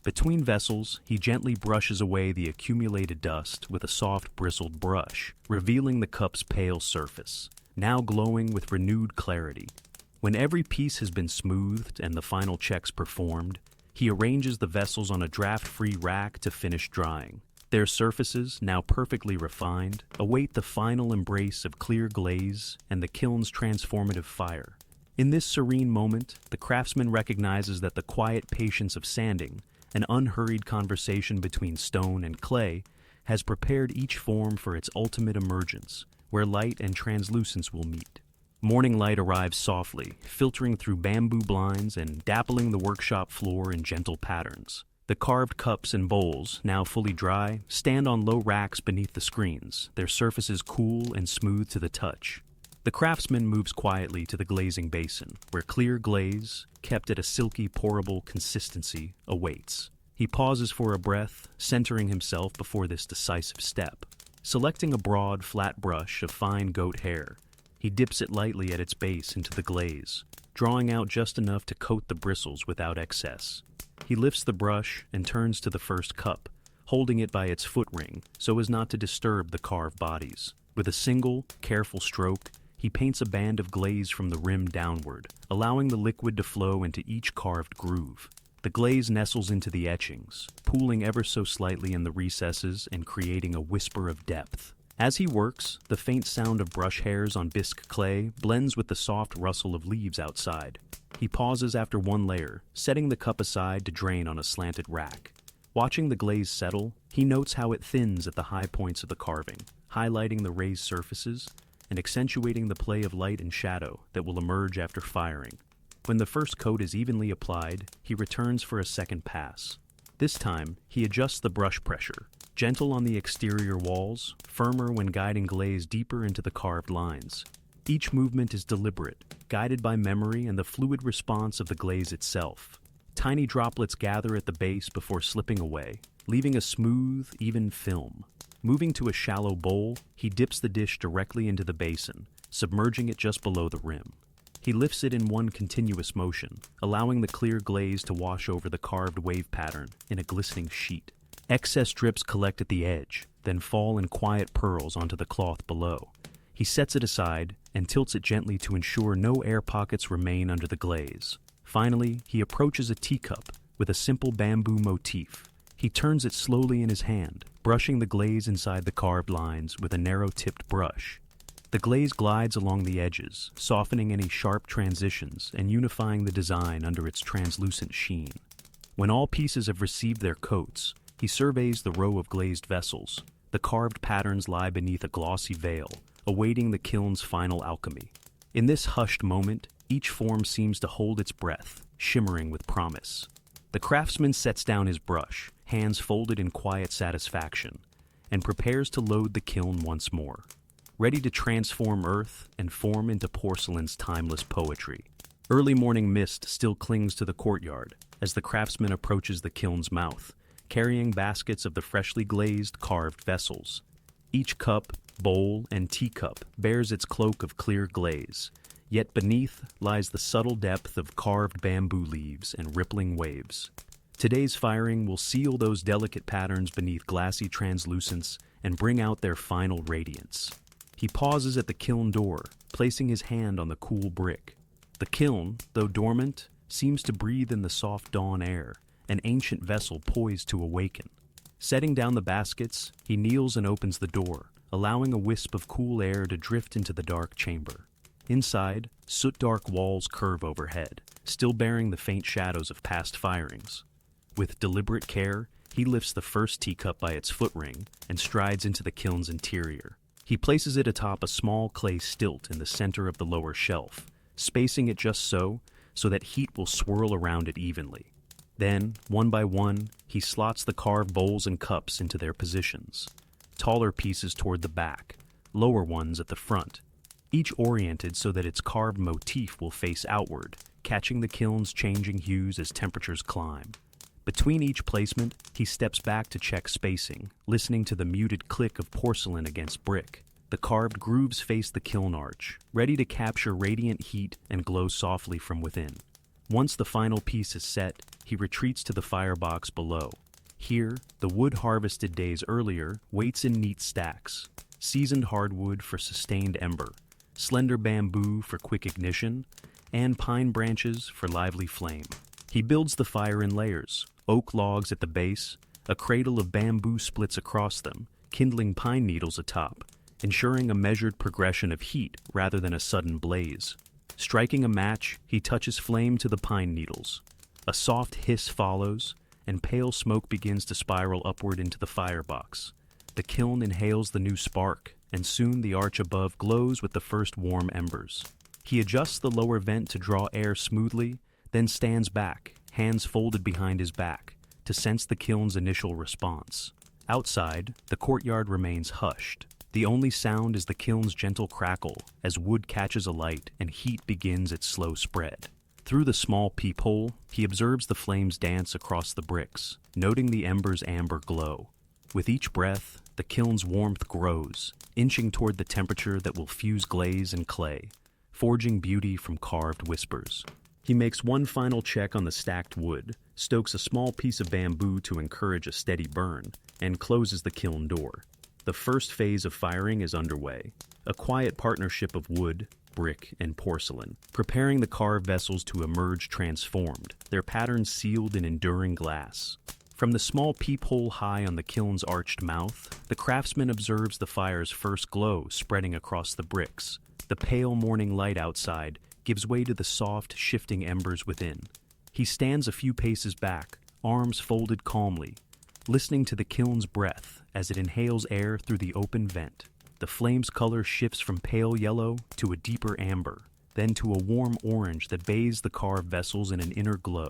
Between vessels, he gently brushes away the accumulated dust with a soft bristled brush, revealing the cup's pale surface, now glowing with renewed clarity. When every piece has been smoothed and the final checks performed, he arranges the vessels on a draft-free rack to finish drying. Their surfaces, now perfectly refined, await the final embrace of clear glaze and the kiln's transformative fire. In this serene moment, the craftsman recognizes that the quiet patience of sanding, an unhurried conversation between stone and clay, has prepared each form for its ultimate emergence, where light and translucence will meet. Morning light arrives softly, filtering through bamboo blinds and dappling the workshop floor in gentle patterns. The carved cups and bowls, now fully dry, stand on low racks beneath the screens, their surfaces cool and smooth to the touch. The craftsman moves quietly to the glazing basin, where clear glaze, kept at a silky, pourable consistency, awaits. He pauses for a breath, centering himself before this decisive step. Selecting a broad, flat brush of fine goat hair, he dips it lightly at its base into the glaze, drawing out just enough to coat the bristles without excess. He lifts the brush and turns to the first cup, holding it by its foot ring so as not to disturb the carved bodies. With a single, careful stroke, he paints a band of glaze from the rim downward, allowing the liquid to flow into each carved groove. The glaze nestles into the etchings, pooling ever so slightly in the recesses and creating a whisper of depth. As he works, the faint sound of brush hairs on bisque clay blends with the soft rustle of leaves outside. He pauses after one layer, setting the cup aside to drain on a slanted rack. Watching the glaze settle, he notes how it thins at the high points of the carving, highlighting the raised surfaces and accentuating the play of light and shadow that will emerge after firing. When the first coat is evenly applied, he returns for a second pass. This time, he adjusts the brush pressure, gentle on the exterior walls, firmer when guiding glaze deeper into the carved lines. Each movement is deliberate, guided by memory and the fluid response of the glaze itself. Tiny droplets gather at the base before slipping away, leaving a smooth, even film. Moving to a shallow bowl, he dips the dish directly into the basin, submerging it just below the rim. He lifts it in one continuous motion, allowing the clear glaze to wash over the carved wave pattern in a glistening sheet. Excess drips collect at the edge, then fall in quiet pearls onto the cloth below. He sets it aside and tilts it gently to ensure no air pockets remain under the glaze. Finally, he approaches a teacup with a simple bamboo motif. He turns it slowly in his hand, brushing the glaze inside the carved lines with a narrow-tipped brush. The glaze glides along the edges, softening any sharp transitions and unifying the design under its translucent sheen. When all pieces have received their coats, he surveys the row of glazed vessels. The carved patterns lie beneath a glossy veil, awaiting the kiln's final alchemy. In this hushed moment, each form seems to hold its breath, shimmering with promise. The craftsman sets down his brush, hands folded in quiet satisfaction, and prepares to load the kiln once more, ready to transform earth and form into porcelain's timeless poetry. Early morning mist still clings to the courtyard as the craftsman approaches the kiln's mouth, carrying baskets of the freshly glazed, carved vessels. Each cup, bowl, and teacup bears its cloak of clear glaze, yet beneath lies the subtle depth of carved bamboo leaves and rippling waves. Today's firing will seal those delicate patterns beneath glassy translucence and bring out their final radiance. He pauses at the kiln door, placing his hand on the cool brick. The kiln, though dormant, seems to breathe in the soft dawn air, an ancient vessel poised to awaken. Setting down the baskets, he kneels and opens the door, allowing a wisp of cool air to drift into the dark chamber. Inside, soot-dark walls curve overhead, still bearing the faint shadows of past firings. With deliberate care, he lifts the first teacup by its foot ring and strides into the kiln's interior. He places it atop a small clay stilt in the center of the lower shelf, spacing it just so that heat will swirl around it evenly. Then, one by one, he slots the carved bowls and cups into their positions, taller pieces toward the back, lower ones at the front, each oriented so that its carved motif will face outward, catching the kiln's changing hues as temperatures climb. Between each placement, he steps back to check spacing, listening to the muted click of porcelain against brick. The carved grooves face the kiln arch, ready to capture radiant heat and glow softly from within. Once the final piece is set, he retreats to the firebox below. Here, the wood harvested days earlier waits in neat stacks, seasoned hardwood for sustained ember, slender bamboo for quick ignition, and pine branches for lively flame. He builds the fire in layers, oak logs at the base, A cradle of bamboo splits across them, kindling pine needles atop, ensuring a measured progression of heat rather than a sudden blaze. Striking a match, he touches flame to the pine needles. A soft hiss follows, and pale smoke begins to spiral upward into the firebox. The kiln inhales the new spark, and soon the arch above glows with the first warm embers. He adjusts the lower vent to draw air smoothly, then stands back, hands folded behind his back, to sense the kiln's initial response. Outside, the courtyard remains hushed. The only sound is the kiln's gentle crackle as wood catches alight and heat begins its slow spread. Through the small peephole, he observes the flames dance across the bricks, noting the embers' amber glow. With each breath, the kiln's warmth grows, inching toward the temperature that will fuse glaze and clay, forging beauty from carved whispers. He makes one final check on the stacked wood, stokes a small piece of bamboo to encourage a steady burn, and closes the kiln door. The first phase of firing is underway, a quiet partnership of wood, brick, and porcelain, preparing the carved vessels to emerge transformed, their patterns sealed in enduring glass. From the small peephole high on the kiln's arched mouth, the craftsman observes the fire's first glow spreading across the bricks. The pale morning light outside gives way to the soft, shifting embers within. He stands a few paces back, arms folded calmly, listening to the kiln's breath as it inhales air through the open vent. The flame's color shifts from pale yellow to a deeper amber, then to a warm orange that bathes the carved vessels in an inner glow.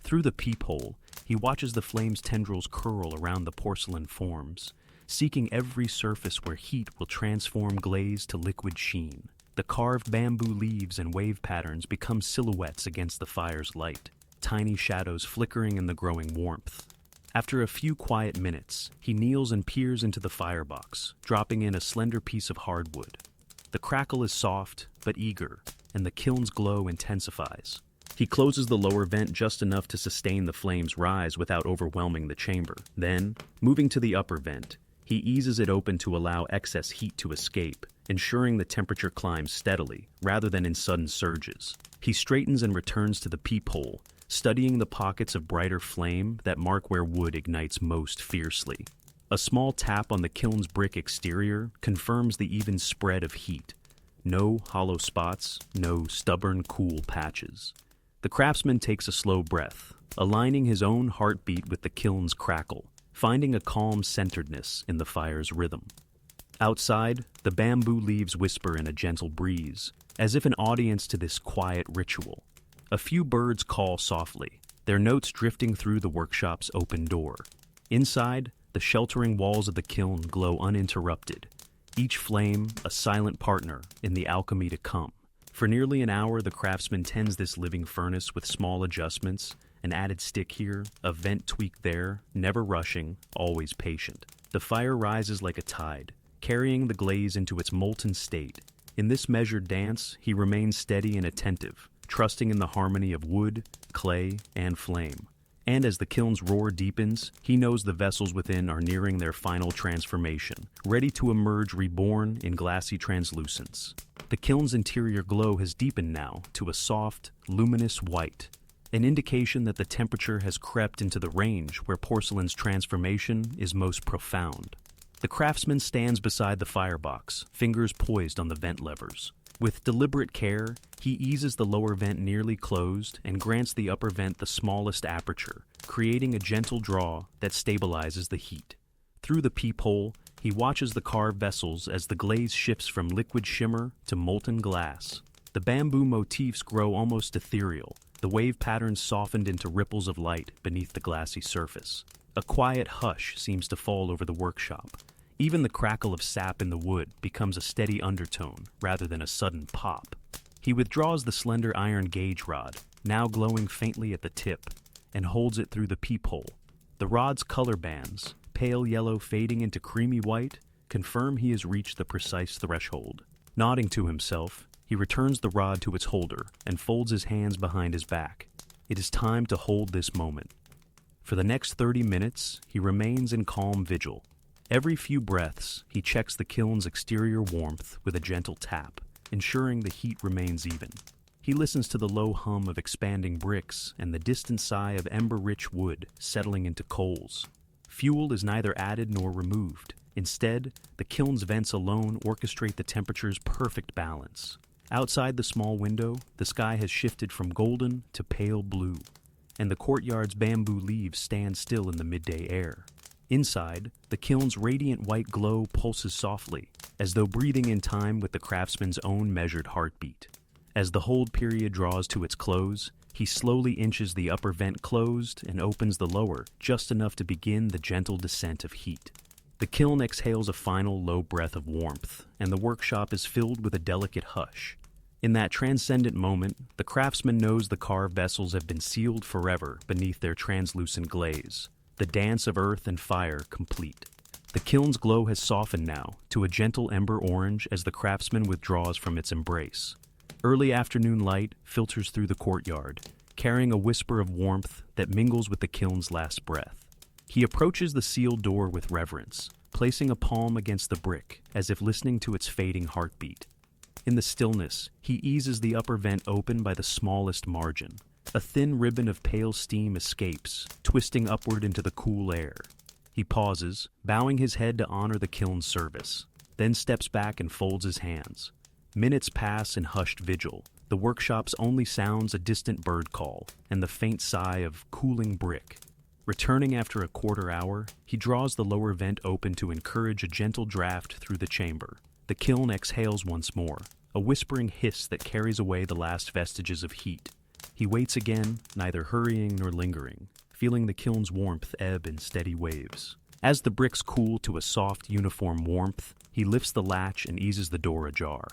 Through the peephole, he watches the flame's tendrils curl around the porcelain forms, seeking every surface where heat will transform glaze to liquid sheen. The carved bamboo leaves and wave patterns become silhouettes against the fire's light, tiny shadows flickering in the growing warmth. After a few quiet minutes, he kneels and peers into the firebox, dropping in a slender piece of hardwood. The crackle is soft but eager, and the kiln's glow intensifies. He closes the lower vent just enough to sustain the flame's rise without overwhelming the chamber. Then, moving to the upper vent, he eases it open to allow excess heat to escape, ensuring the temperature climbs steadily, rather than in sudden surges. He straightens and returns to the peephole, studying the pockets of brighter flame that mark where wood ignites most fiercely. A small tap on the kiln's brick exterior confirms the even spread of heat. No hollow spots, no stubborn, cool patches. The craftsman takes a slow breath, aligning his own heartbeat with the kiln's crackle, finding a calm centeredness in the fire's rhythm. Outside, the bamboo leaves whisper in a gentle breeze, as if an audience to this quiet ritual. A few birds call softly, their notes drifting through the workshop's open door. Inside, the sheltering walls of the kiln glow uninterrupted, each flame a silent partner in the alchemy to come. For nearly an hour, the craftsman tends this living furnace with small adjustments, an added stick here, a vent tweak there, never rushing, always patient. The fire rises like a tide, carrying the glaze into its molten state. In this measured dance, he remains steady and attentive, trusting in the harmony of wood, clay, and flame. And as the kiln's roar deepens, he knows the vessels within are nearing their final transformation, ready to emerge reborn in glassy translucence. The kiln's interior glow has deepened now to a soft, luminous white, an indication that the temperature has crept into the range where porcelain's transformation is most profound. The craftsman stands beside the firebox, fingers poised on the vent levers. With deliberate care, he eases the lower vent nearly closed and grants the upper vent the smallest aperture, creating a gentle draw that stabilizes the heat. Through the peephole, he watches the carved vessels as the glaze shifts from liquid shimmer to molten glass. The bamboo motifs grow almost ethereal, the wave patterns softened into ripples of light beneath the glassy surface. A quiet hush seems to fall over the workshop. Even the crackle of sap in the wood becomes a steady undertone rather than a sudden pop. He withdraws the slender iron gauge rod, now glowing faintly at the tip, and holds it through the peephole. The rod's color bands, pale yellow fading into creamy white, confirm he has reached the precise threshold. Nodding to himself, he returns the rod to its holder and folds his hands behind his back. It is time to hold this moment. For the next 30 minutes, he remains in calm vigil. Every few breaths, he checks the kiln's exterior warmth with a gentle tap, ensuring the heat remains even. He listens to the low hum of expanding bricks and the distant sigh of ember-rich wood settling into coals. Fuel is neither added nor removed. Instead, the kiln's vents alone orchestrate the temperature's perfect balance. Outside the small window, the sky has shifted from golden to pale blue, and the courtyard's bamboo leaves stand still in the midday air. Inside, the kiln's radiant white glow pulses softly, as though breathing in time with the craftsman's own measured heartbeat. As the hold period draws to its close, he slowly inches the upper vent closed and opens the lower, just enough to begin the gentle descent of heat. The kiln exhales a final low breath of warmth, and the workshop is filled with a delicate hush. In that transcendent moment, the craftsman knows the carved vessels have been sealed forever beneath their translucent glaze, the dance of earth and fire complete. The kiln's glow has softened now to a gentle ember orange as the craftsman withdraws from its embrace. Early afternoon light filters through the courtyard, carrying a whisper of warmth that mingles with the kiln's last breath. He approaches the sealed door with reverence, placing a palm against the brick as if listening to its fading heartbeat. In the stillness, he eases the upper vent open by the smallest margin. A thin ribbon of pale steam escapes, twisting upward into the cool air. He pauses, bowing his head to honor the kiln's service, then steps back and folds his hands. Minutes pass in hushed vigil. The workshop's only sounds a distant bird call and the faint sigh of cooling brick. Returning after a quarter hour, he draws the lower vent open to encourage a gentle draft through the chamber. The kiln exhales once more, a whispering hiss that carries away the last vestiges of heat. He waits again, neither hurrying nor lingering, feeling the kiln's warmth ebb in steady waves. As the bricks cool to a soft, uniform warmth, he lifts the latch and eases the door ajar.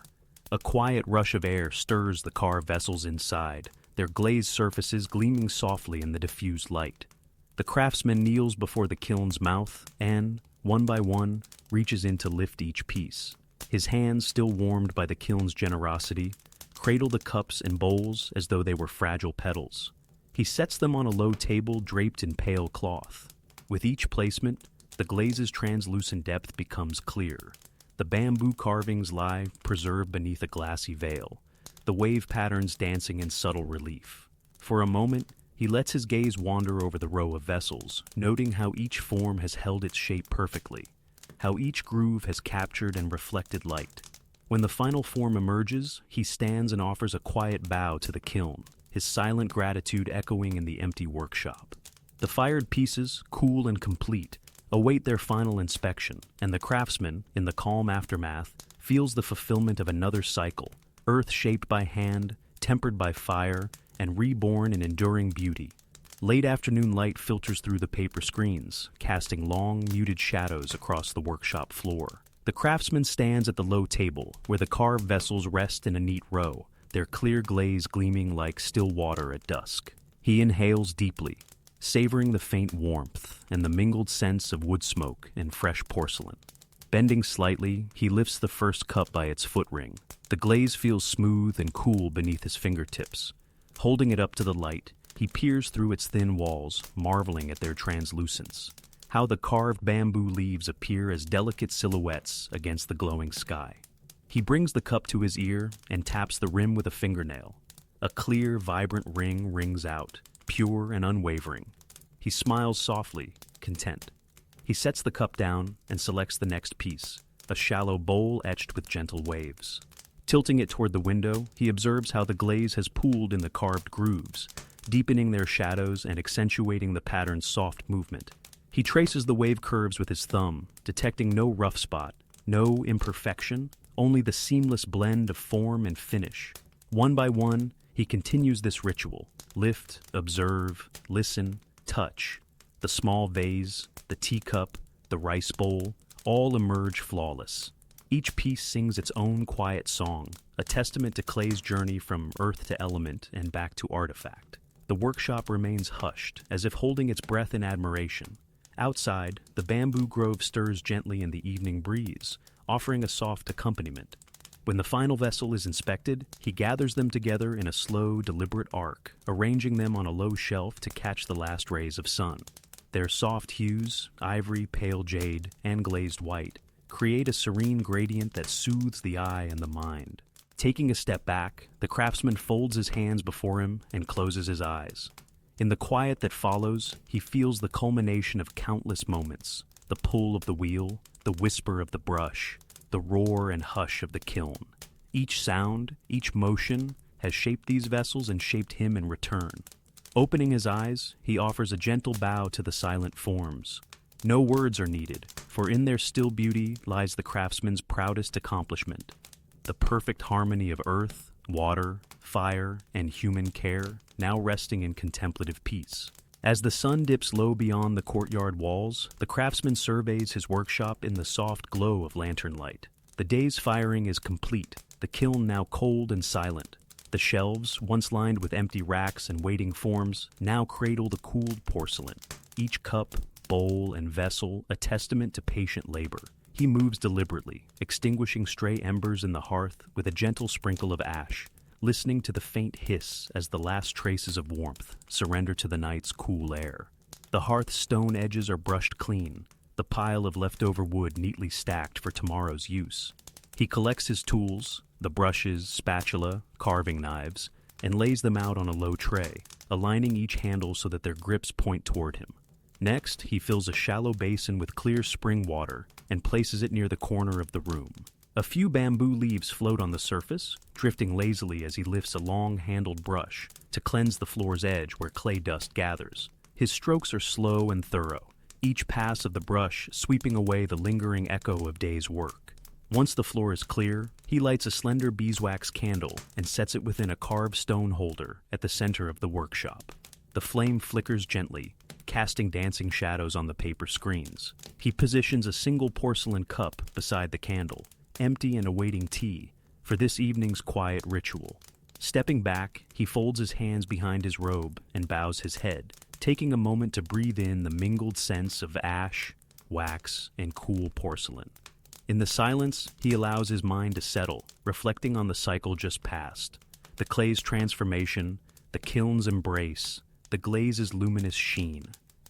A quiet rush of air stirs the carved vessels inside, their glazed surfaces gleaming softly in the diffused light. The craftsman kneels before the kiln's mouth and, one by one, reaches in to lift each piece. His hands, still warmed by the kiln's generosity, cradle the cups and bowls as though they were fragile petals. He sets them on a low table draped in pale cloth. With each placement, the glaze's translucent depth becomes clear. The bamboo carvings lie preserved beneath a glassy veil, the wave patterns dancing in subtle relief. For a moment, he lets his gaze wander over the row of vessels, noting how each form has held its shape perfectly, how each groove has captured and reflected light. When the final form emerges, he stands and offers a quiet bow to the kiln, his silent gratitude echoing in the empty workshop. The fired pieces, cool and complete, await their final inspection, and the craftsman, in the calm aftermath, feels the fulfillment of another cycle, earth shaped by hand, tempered by fire, and reborn in enduring beauty. Late afternoon light filters through the paper screens, casting long, muted shadows across the workshop floor. The craftsman stands at the low table, where the carved vessels rest in a neat row, their clear glaze gleaming like still water at dusk. He inhales deeply, savoring the faint warmth and the mingled scents of wood smoke and fresh porcelain. Bending slightly, he lifts the first cup by its foot ring. The glaze feels smooth and cool beneath his fingertips. Holding it up to the light, he peers through its thin walls, marveling at their translucence. How the carved bamboo leaves appear as delicate silhouettes against the glowing sky. He brings the cup to his ear and taps the rim with a fingernail. A clear, vibrant ring rings out, pure and unwavering. He smiles softly, content. He sets the cup down and selects the next piece, a shallow bowl etched with gentle waves. Tilting it toward the window, he observes how the glaze has pooled in the carved grooves, deepening their shadows and accentuating the pattern's soft movement. He traces the wave curves with his thumb, detecting no rough spot, no imperfection, only the seamless blend of form and finish. One by one, he continues this ritual. Lift, observe, listen, touch. The small vase, the teacup, the rice bowl, all emerge flawless. Each piece sings its own quiet song, a testament to clay's journey from earth to element and back to artifact. The workshop remains hushed, as if holding its breath in admiration. Outside, the bamboo grove stirs gently in the evening breeze, offering a soft accompaniment. When the final vessel is inspected, he gathers them together in a slow, deliberate arc, arranging them on a low shelf to catch the last rays of sun. Their soft hues, ivory, pale jade, and glazed white, create a serene gradient that soothes the eye and the mind. Taking a step back, the craftsman folds his hands before him and closes his eyes. In the quiet that follows, he feels the culmination of countless moments: the pull of the wheel, the whisper of the brush, the roar and hush of the kiln. Each sound, each motion, has shaped these vessels and shaped him in return. Opening his eyes, he offers a gentle bow to the silent forms. No words are needed, for in their still beauty lies the craftsman's proudest accomplishment: the perfect harmony of earth, water, fire, and human care, now resting in contemplative peace. As the sun dips low beyond the courtyard walls, the craftsman surveys his workshop in the soft glow of lantern light. The day's firing is complete, the kiln now cold and silent. The shelves, once lined with empty racks and waiting forms, now cradle the cooled porcelain. Each cup, bowl, and vessel a testament to patient labor. He moves deliberately, extinguishing stray embers in the hearth with a gentle sprinkle of ash, listening to the faint hiss as the last traces of warmth surrender to the night's cool air. The hearth's stone edges are brushed clean, the pile of leftover wood neatly stacked for tomorrow's use. He collects his tools, the brushes, spatula, carving knives, and lays them out on a low tray, aligning each handle so that their grips point toward him. Next, he fills a shallow basin with clear spring water and places it near the corner of the room. A few bamboo leaves float on the surface, drifting lazily as he lifts a long-handled brush to cleanse the floor's edge where clay dust gathers. His strokes are slow and thorough, each pass of the brush sweeping away the lingering echo of day's work. Once the floor is clear, he lights a slender beeswax candle and sets it within a carved stone holder at the center of the workshop. The flame flickers gently, casting dancing shadows on the paper screens. He positions a single porcelain cup beside the candle, empty and awaiting tea, for this evening's quiet ritual. Stepping back, he folds his hands behind his robe and bows his head, taking a moment to breathe in the mingled scents of ash, wax, and cool porcelain. In the silence, he allows his mind to settle, reflecting on the cycle just past. The clay's transformation, the kiln's embrace, the glaze's luminous sheen.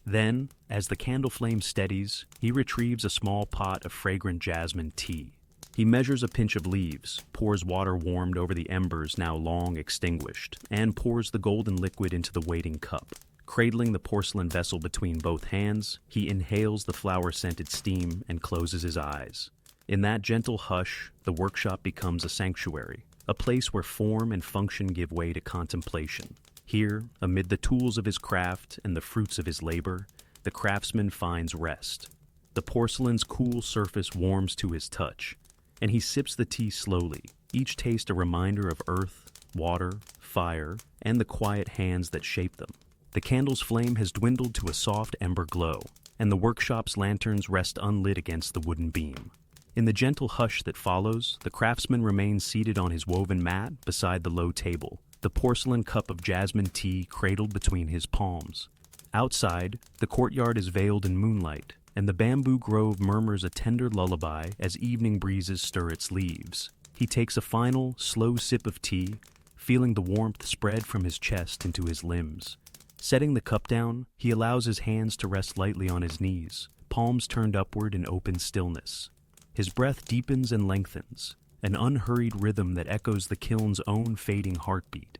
Then, as the candle flame steadies, he retrieves a small pot of fragrant jasmine tea. He measures a pinch of leaves, pours water warmed over the embers now long extinguished, and pours the golden liquid into the waiting cup. Cradling the porcelain vessel between both hands, he inhales the flower-scented steam and closes his eyes. In that gentle hush, the workshop becomes a sanctuary, a place where form and function give way to contemplation. Here, amid the tools of his craft and the fruits of his labor, the craftsman finds rest. The porcelain's cool surface warms to his touch, and he sips the tea slowly, each taste a reminder of earth, water, fire, and the quiet hands that shape them. The candle's flame has dwindled to a soft ember glow, and the workshop's lanterns rest unlit against the wooden beam. In the gentle hush that follows, the craftsman remains seated on his woven mat beside the low table, the porcelain cup of jasmine tea cradled between his palms. Outside, the courtyard is veiled in moonlight, and the bamboo grove murmurs a tender lullaby as evening breezes stir its leaves. He takes a final, slow sip of tea, feeling the warmth spread from his chest into his limbs. Setting the cup down, he allows his hands to rest lightly on his knees, palms turned upward in open stillness. His breath deepens and lengthens, an unhurried rhythm that echoes the kiln's own fading heartbeat.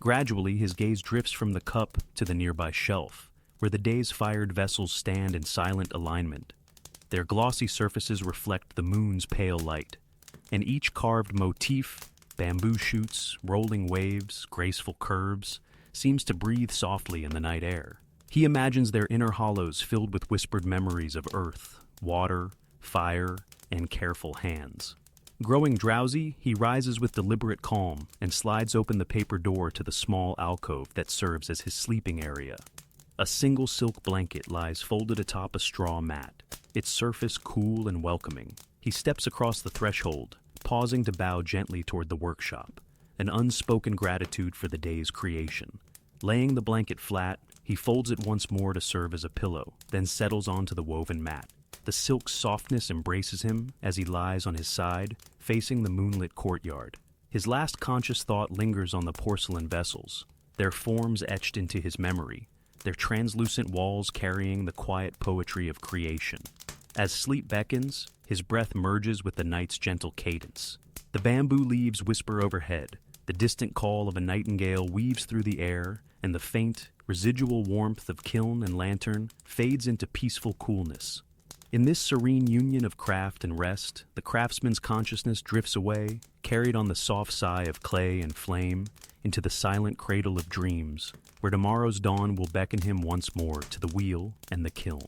Gradually, his gaze drifts from the cup to the nearby shelf, where the day's fired vessels stand in silent alignment. Their glossy surfaces reflect the moon's pale light, and each carved motif, bamboo shoots, rolling waves, graceful curves, seems to breathe softly in the night air. He imagines their inner hollows filled with whispered memories of earth, water, fire, and careful hands. Growing drowsy, he rises with deliberate calm and slides open the paper door to the small alcove that serves as his sleeping area. A single silk blanket lies folded atop a straw mat, its surface cool and welcoming. He steps across the threshold, pausing to bow gently toward the workshop, an unspoken gratitude for the day's creation. Laying the blanket flat, he folds it once more to serve as a pillow, then settles onto the woven mat. The silk's softness embraces him as he lies on his side, facing the moonlit courtyard. His last conscious thought lingers on the porcelain vessels, their forms etched into his memory, their translucent walls carrying the quiet poetry of creation. As sleep beckons, his breath merges with the night's gentle cadence. The bamboo leaves whisper overhead, The distant call of a nightingale weaves through the air, and the faint, residual warmth of kiln and lantern fades into peaceful coolness. In this serene union of craft and rest, the craftsman's consciousness drifts away, carried on the soft sigh of clay and flame, into the silent cradle of dreams, where tomorrow's dawn will beckon him once more to the wheel and the kiln.